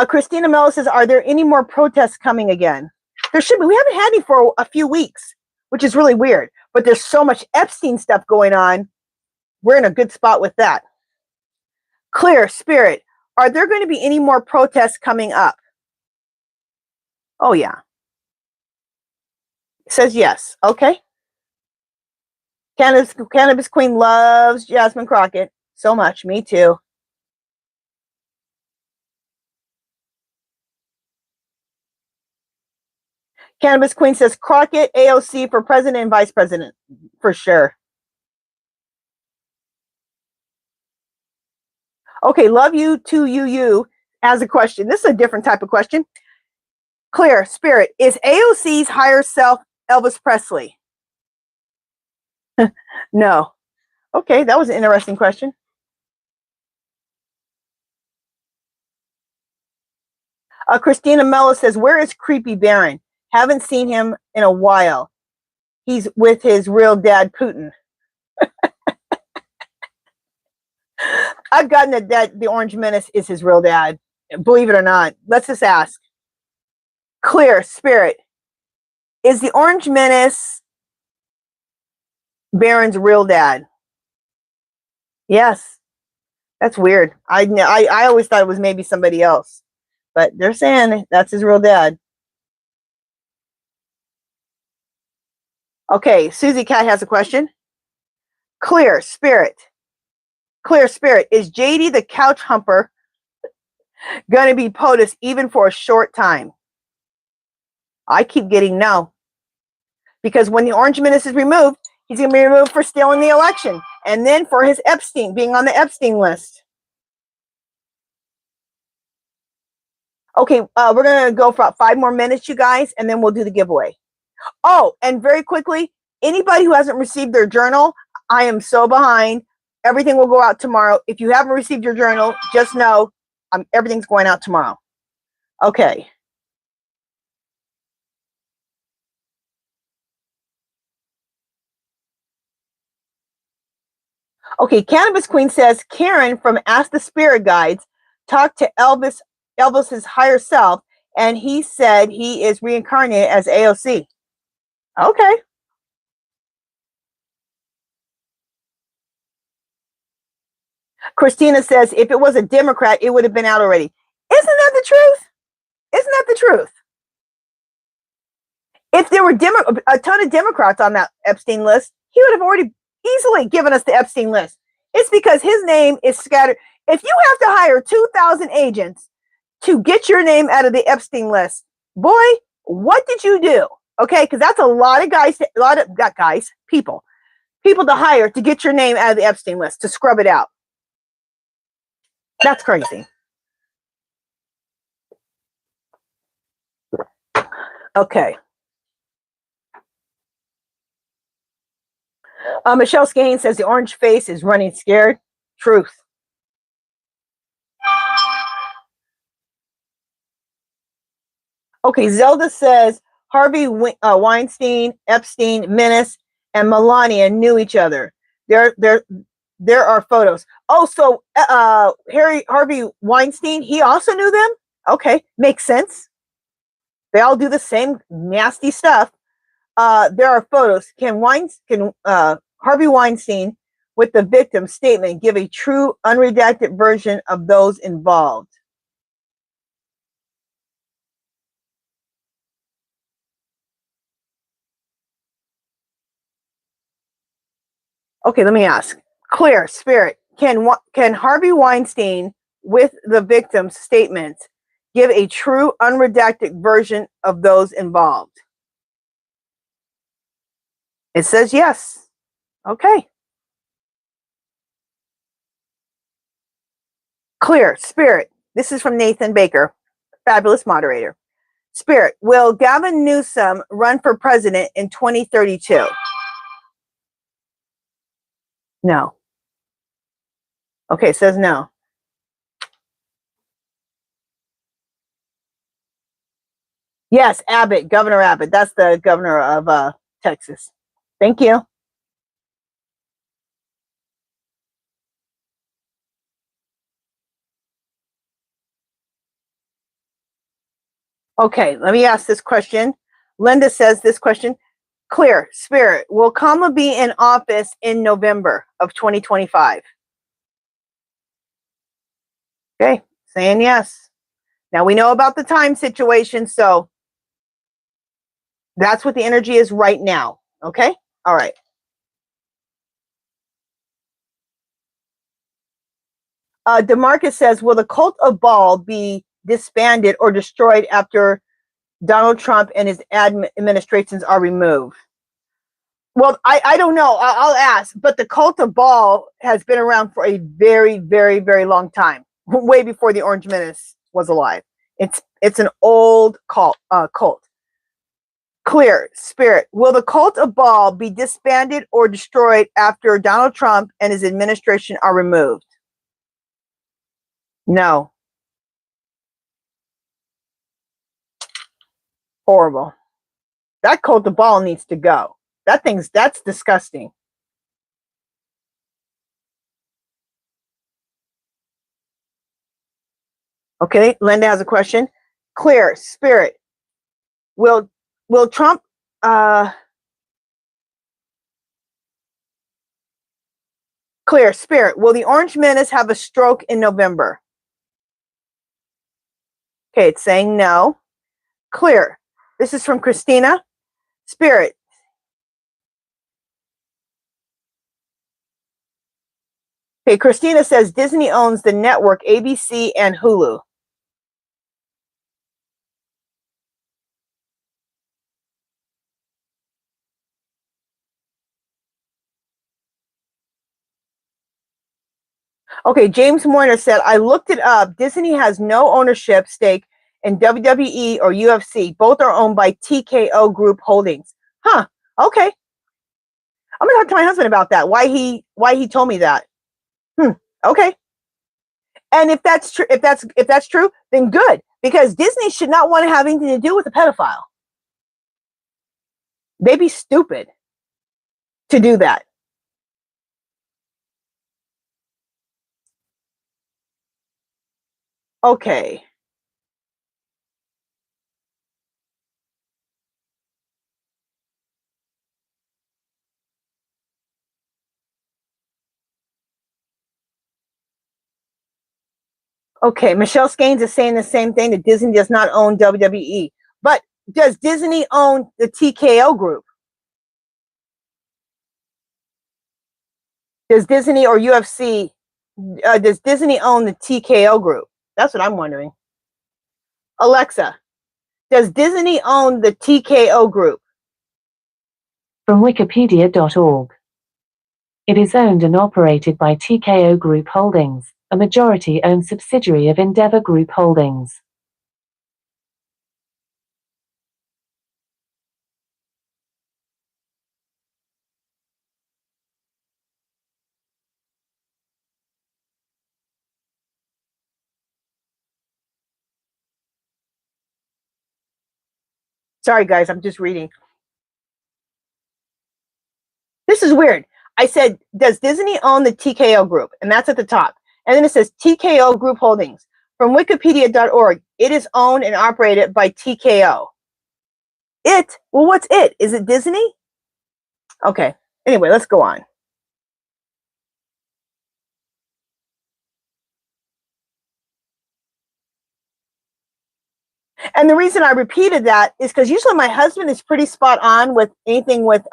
Christina Mello says, are there any more protests coming again? There should be. We haven't had any for a few weeks, which is really weird. But there's so much Epstein stuff going on. We're in a good spot with that. Clear, spirit. Are there going to be any more protests coming up? Oh, yeah. It says yes. Okay. Cannabis Queen loves Jasmine Crockett so much. Me too. Cannabis Queen says Crockett, AOC for president and vice president. For sure. Okay, love you to you as a question. This is a different type of question. Clear Spirit, is AOC's higher self Elvis Presley? No. Okay, that was an interesting question. Christina Mello says, where is Creepy Baron? Haven't seen him in a while. He's with his real dad, Putin. I've gotten that the Orange Menace is his real dad. Believe it or not. Let's just ask. Clear Spirit, is the Orange Menace Baron's real dad? Yes. That's weird. I always thought it was maybe somebody else. But they're saying that's his real dad. Okay, Susie Cat has a question. Clear Spirit, is JD the couch humper going to be POTUS even for a short time? I keep getting no. Because when the Orange Menace is removed, he's going to be removed for stealing the election. And then for his being on the Epstein list. Okay, we're going to go for about 5 more minutes, you guys, and then we'll do the giveaway. Oh, and very quickly, anybody who hasn't received their journal, I am so behind. Everything will go out tomorrow. If you haven't received your journal, just know everything's going out tomorrow. Okay. Okay, Cannabis Queen says, Karen from Ask the Spirit Guides talked to Elvis's higher self, and he said he is reincarnated as AOC. Okay. Christina says, if it was a Democrat, it would have been out already. Isn't that the truth? Isn't that the truth? If there were a ton of Democrats on that Epstein list, he would have already easily given us the Epstein list. It's because his name is scattered. If you have to hire 2,000 agents to get your name out of the Epstein list, boy, what did you do? Okay, because that's a lot of people to hire to get your name out of the Epstein list, to scrub it out. That's crazy. Okay. Michelle Skane says the orange face is running scared. Truth. Okay, Zelda says Harvey Weinstein, Epstein, Menace, and Melania knew each other. There are photos. Oh, so Harvey Weinstein, he also knew them? Okay, makes sense. They all do the same nasty stuff. There are photos. Can Harvey Weinstein, with the victim's statement, give a true unredacted version of those involved? Okay, let me ask. Clear Spirit, can Harvey Weinstein, with the victim's statement, give a true unredacted version of those involved? It says yes. Okay. Clear Spirit, this is from Nathan Baker, fabulous moderator. Spirit, will Gavin Newsom run for president in 2032? No. Okay, it says no. Yes, Abbott, Governor Abbott. That's the governor of Texas. Thank you. Okay, let me ask this question. Linda says this question. Clear Spirit, will Kamala be in office in November of 2025? Okay, saying yes. Now we know about the time situation, so That's what the energy is right now. Okay? All right. DeMarcus says, will the cult of Baal be disbanded or destroyed after Donald Trump and his administrations are removed? Well, I don't know. I'll ask. But the cult of Baal has been around for a very, very, very long time. Way before the Orange Menace was alive. It's an old cult. Clear, Spirit. Will the cult of Baal be disbanded or destroyed after Donald Trump and his administration are removed? No. Horrible. That cult of Baal needs to go. That's disgusting. Okay, Linda has a question. Clear, Spirit. Will Trump Clear, Spirit. Will the Orange Menace have a stroke in November? Okay, it's saying no. Clear. This is from Christina. Spirit. Okay, Christina says Disney owns the network ABC and Hulu. Okay, James Moyner said, I looked it up. Disney has no ownership stake in WWE or UFC. Both are owned by TKO Group Holdings. Huh. Okay. I'm gonna talk to my husband about that. Why he told me that. Okay. And if that's true, if that's true, then good. Because Disney should not want to have anything to do with a pedophile. They'd be stupid to do that. Okay. Okay, Michelle Skanes is saying the same thing, that Disney does not own WWE. But does Disney own the TKO Group? Does Disney or UFC, does Disney own the TKO Group? That's what I'm wondering. Alexa, does Disney own the TKO Group? From Wikipedia.org. It is owned and operated by TKO Group Holdings, a majority-owned subsidiary of Endeavor Group Holdings. Sorry, guys, I'm just reading. This is weird. I said, does Disney own the TKO Group? And that's at the top. And then it says TKO Group Holdings. From Wikipedia.org, it is owned and operated by TKO. It? Well, what's it? Is it Disney? Okay. Anyway, let's go on. And the reason I repeated that is because usually my husband is pretty spot on with anything with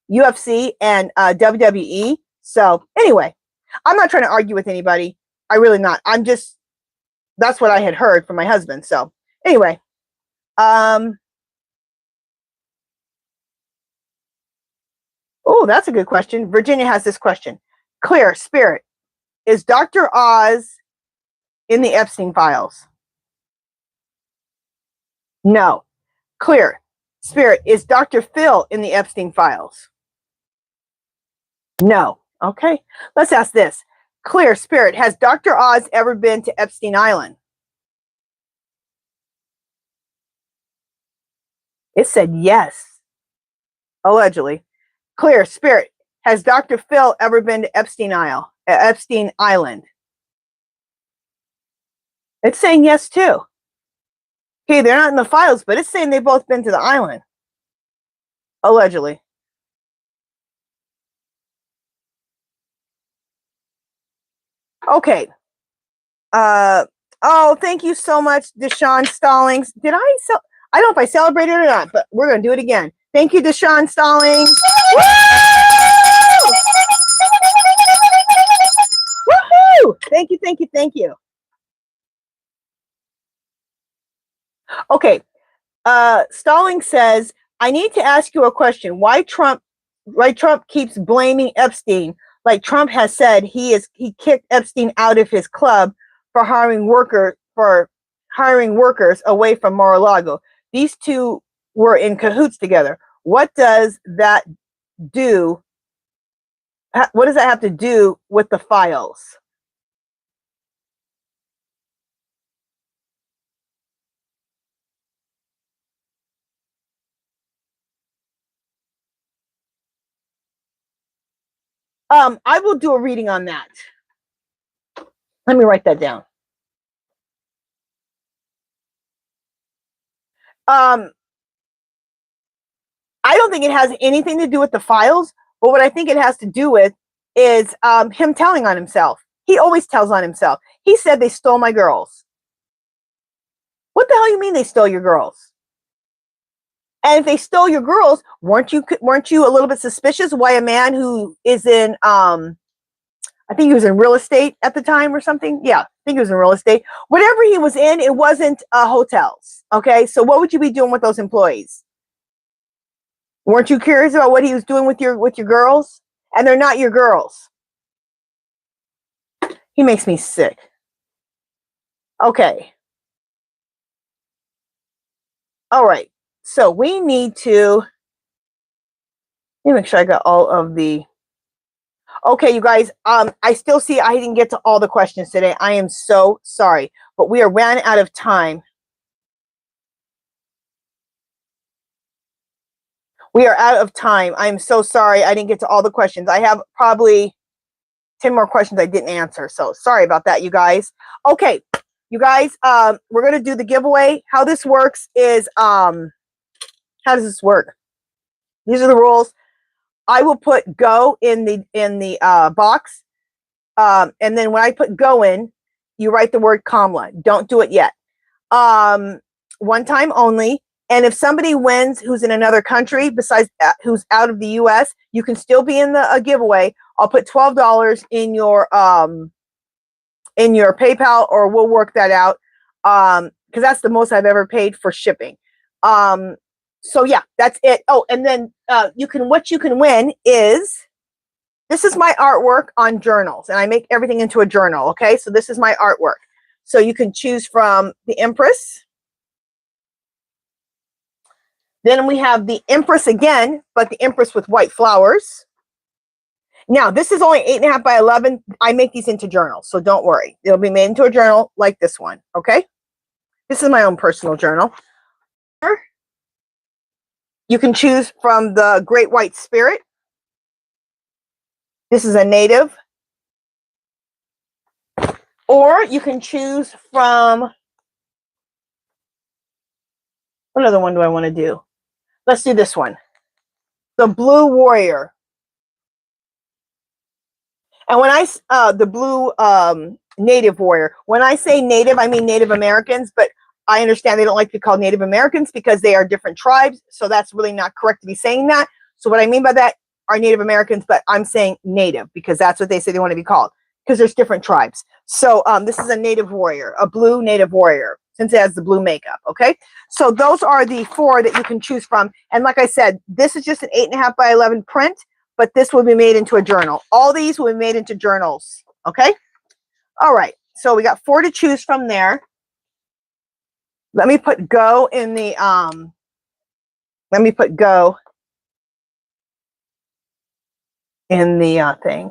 UFC and WWE. So anyway, I'm not trying to argue with anybody. I really not. I'm just, that's what I had heard from my husband. So anyway, oh, that's a good question. Virginia has this question. Clear, Spirit, is Dr. Oz in the Epstein files? No. Clear, Spirit, is Dr. Phil in the Epstein files? No. Okay. Let's ask this. Clear, Spirit, has Dr. Oz ever been to Epstein Island? It said yes. Allegedly. Clear, Spirit, has Dr. Phil ever been to Epstein Island? It's saying yes too. Okay, they're not in the files, but it's saying they've both been to the island. Allegedly. Okay. Oh, thank you so much, Deshaun Stallings. Did I I don't know if I celebrated or not, but we're going to do it again. Thank you, Deshaun Stallings. Woohoo! Thank you, thank you, thank you. Okay. Stallings says, I need to ask you a question. Why Trump keeps blaming Epstein? Like Trump has said, he kicked Epstein out of his club for hiring workers away from Mar-a-Lago. These two were in cahoots together. What does that do? What does that have to do with the files? I will do a reading on that. Let me write that down. I don't think it has anything to do with the files, but what I think it has to do with is him telling on himself. He always tells on himself. He said they stole my girls. What the hell you mean they stole your girls? And if they stole your girls, weren't you a little bit suspicious why a man who is in I think he was in real estate at the time or something. Yeah, I think he was in real estate. Whatever he was in, it wasn't hotels. Okay, so what would you be doing with those employees? Weren't you curious about what he was doing with your girls? And they're not your girls. He makes me sick. Okay. All right. So we need to, let me make sure I got all of the, okay, you guys, I still see I didn't get to all the questions today. I am so sorry, but we are ran out of time. We are out of time. I'm so sorry I didn't get to all the questions. I have probably 10 more questions I didn't answer. So sorry about that, you guys. Okay, you guys, we're going to do the giveaway. How this works is, how does this work? These are the rules. I will put go in the box. And then when I put go in, you write the word KAMALA. Don't do it yet. One time only. And if somebody wins who's in another country besides who's out of the US, you can still be in the giveaway. I'll put $12 in your PayPal, or we'll work that out. Because that's the most I've ever paid for shipping. So yeah, that's it. Oh, and then what you can win is, this is my artwork on journals, and I make everything into a journal. Okay, so this is my artwork. So you can choose from the Empress. Then we have the Empress again, but the Empress with white flowers. Now, this is only 8.5 by 11. I make these into journals, so don't worry. It'll be made into a journal like this one, okay? This is my own personal journal. You can choose from the Great White Spirit. This is a native. Or you can choose from, what other one do I want to do? Let's do this one. The Blue Warrior. And when the Blue Native Warrior, when I say native, I mean Native Americans, but I understand they don't like to be called Native Americans because they are different tribes. So that's really not correct to be saying that. So what I mean by that are Native Americans, but I'm saying native because that's what they say they want to be called, because there's different tribes. So this is a native warrior, a blue native warrior, since it has the blue makeup. Okay. So those are the 4 that you can choose from. And like I said, this is just an 8.5 by 11 print, but this will be made into a journal. All these will be made into journals. Okay. All right. So we got 4 to choose from there. Let me put go in the, let me put go in the thing.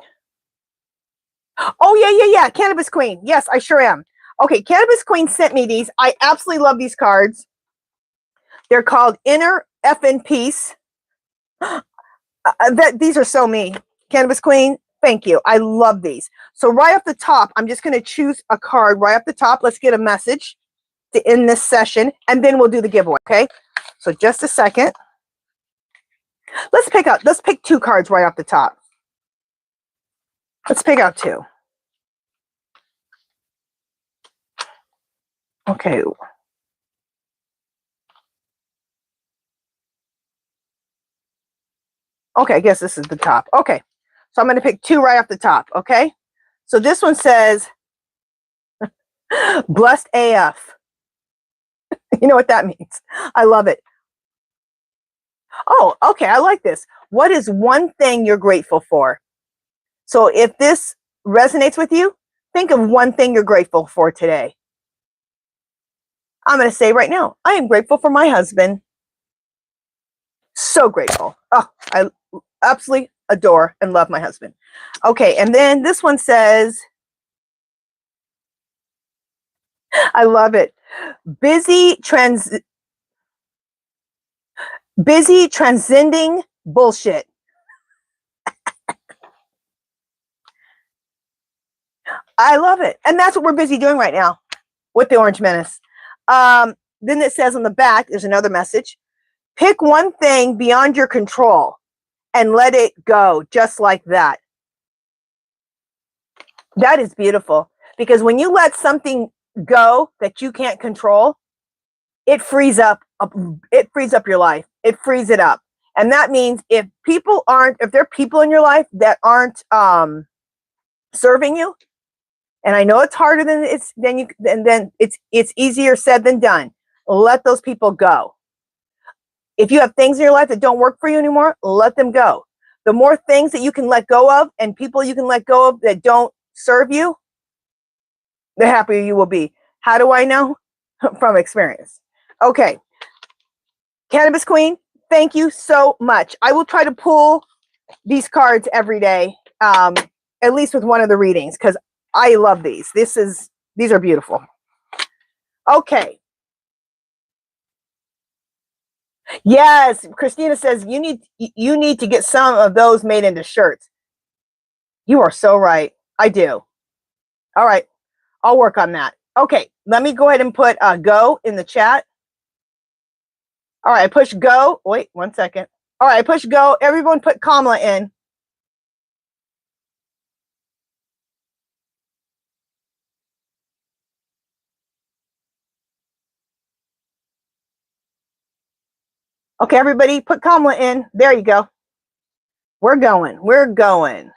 Oh, yeah. Cannabis Queen. Yes, I sure am. Okay, Cannabis Queen sent me these. I absolutely love these cards. They're called Inner Effin' Peace. These are so me. Cannabis Queen, thank you. I love these. So right off the top, I'm just going to choose a card right off the top. Let's get a message to end this session, and then we'll do the giveaway, okay? So just a second. Let's pick 2 cards right off the top. Let's pick out 2. Okay. Okay, I guess this is the top. Okay, so I'm going to pick 2 right off the top. Okay, so this one says, blessed AF. You know what that means? I love it. Oh, okay, I like this. What is one thing you're grateful for? So if this resonates with you, think of one thing you're grateful for today. I'm going to say right now, I am grateful for my husband. So grateful. Oh, I absolutely adore and love my husband. Okay, and then this one says, I love it. Busy transcending bullshit. I love it. And that's what we're busy doing right now with the Orange Menace. Then it says on the back, there's another message. Pick one thing beyond your control and let it go just like that. That is beautiful, because when you let something go that you can't control, it frees up your life. It frees it up. And that means if there are people in your life that aren't serving you, and I know it's harder than it's easier said than done. Let those people go. If you have things in your life that don't work for you anymore, let them go. The more things that you can let go of and people you can let go of that don't serve you, the happier you will be. How do I know? From experience. Okay. Cannabis Queen, thank you so much. I will try to pull these cards every day, at least with one of the readings, because I love these. These are beautiful. Okay. Yes, Christina says you need to get some of those made into shirts. You are so right. I do. All right. I'll work on that. Okay. Let me go ahead and put go in the chat. All right. I push go. Wait 1 second. All right. I push go. Everyone put KAMALA in. Okay, everybody put KAMALA in. There you go. We're going. We're going.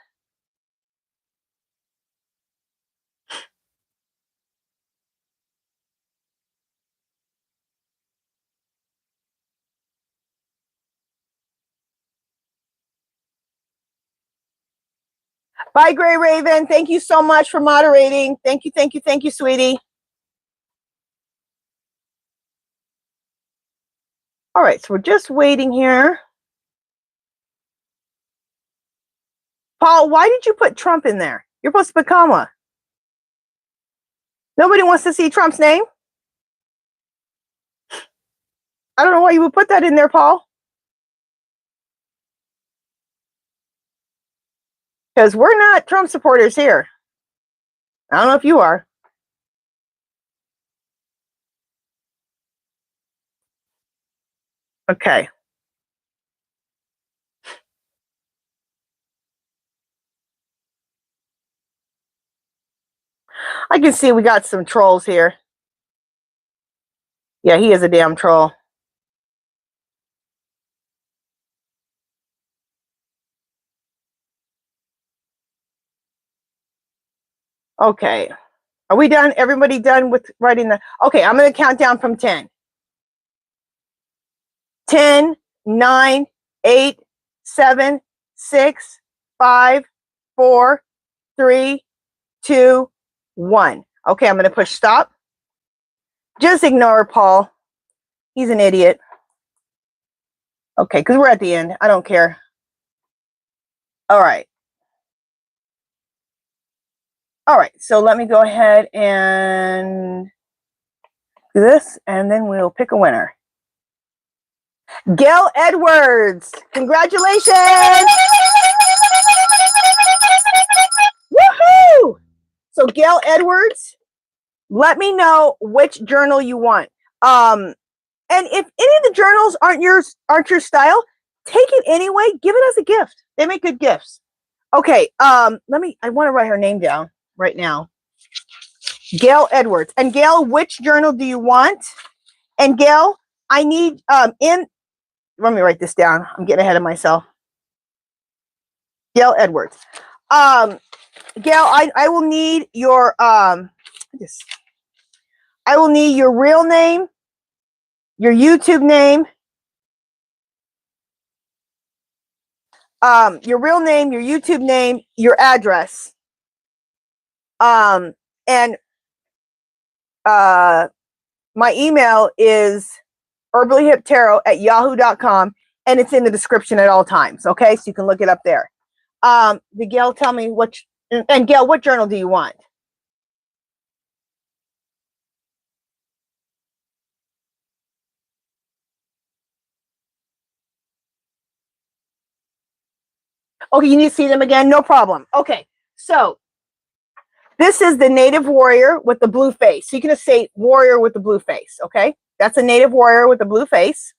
Bye, Gray Raven. Thank you so much for moderating. Thank you, thank you, thank you, sweetie. All right, so we're just waiting here. Paul, why did you put Trump in there? You're supposed to put KAMALA. Nobody wants to see Trump's name? I don't know why you would put that in there, Paul. Because we're not Trump supporters here. I don't know if you are. Okay. I can see we got some trolls here. Yeah, he is a damn troll. Okay. Are we done? Everybody done with writing the... Okay, I'm going to count down from 10. 10, 9, 8, 7, 6, 5, 4, 3, 2, 1. Okay, I'm going to push stop. Just ignore Paul. He's an idiot. Okay, because we're at the end. I don't care. All right. All right, so let me go ahead and do this, and then we'll pick a winner. Gail Edwards, congratulations! Woohoo! So Gail Edwards, let me know which journal you want. And if any of the journals aren't your style, take it anyway. Give it as a gift. They make good gifts. Okay, I want to write her name down right now. Gail Edwards. And Gail, which journal do you want? And Gail, I need let me write this down. I'm getting ahead of myself. Gail Edwards. Gail, I will need your I will need your real name, your YouTube name, your real name, your YouTube name, your address, and my email is HerballyHipTarot@yahoo.com, and it's in the description at all times. Okay, so you can look it up there. Gail, tell me and Gail, what journal do you want? Okay, you need to see them again? No problem. Okay, so this is the native warrior with the blue face. So you can just say warrior with the blue face, okay? That's a native warrior with the blue face.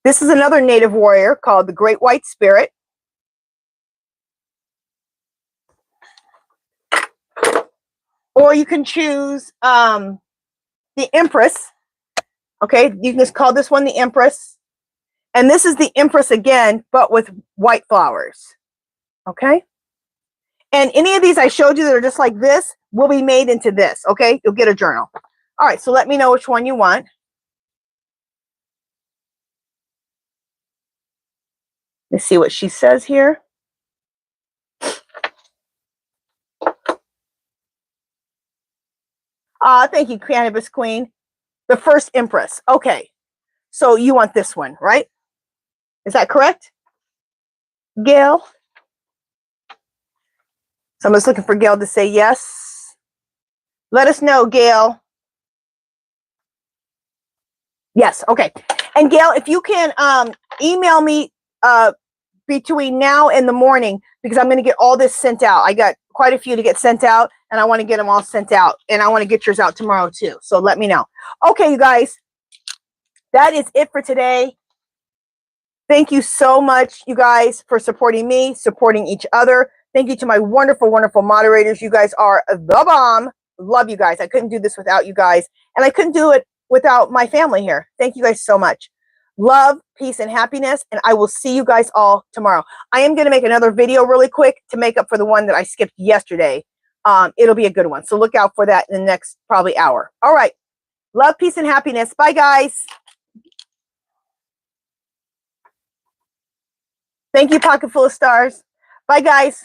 This is another native warrior called the Great White Spirit. Or you can choose the Empress. Okay, you can just call this one the Empress. And this is the Empress again, but with white flowers. Okay? And any of these I showed you that are just like this will be made into this. Okay? You'll get a journal. All right, so let me know which one you want. Let's see what she says here. Thank you, Cannabis Queen. The first Empress. Okay. So you want this one, right? Is that correct? Gail? So I'm just looking for Gail to say yes. Let us know, Gail. Yes, okay. And Gail, if you can email me between now and the morning, because I'm going to get all this sent out. I got quite a few to get sent out, and I want to get them all sent out. And I want to get yours out tomorrow too. So let me know. Okay, you guys. That is it for today. Thank you so much, you guys, for supporting me, supporting each other. Thank you to my wonderful, wonderful moderators. You guys are the bomb. Love you guys. I couldn't do this without you guys. And I couldn't do it without my family here. Thank you guys so much. Love, peace, and happiness. And I will see you guys all tomorrow. I am going to make another video really quick to make up for the one that I skipped yesterday. It'll be a good one. So look out for that in the next probably hour. All right. Love, peace, and happiness. Bye, guys. Thank you, Pocket Full of Stars. Bye, guys.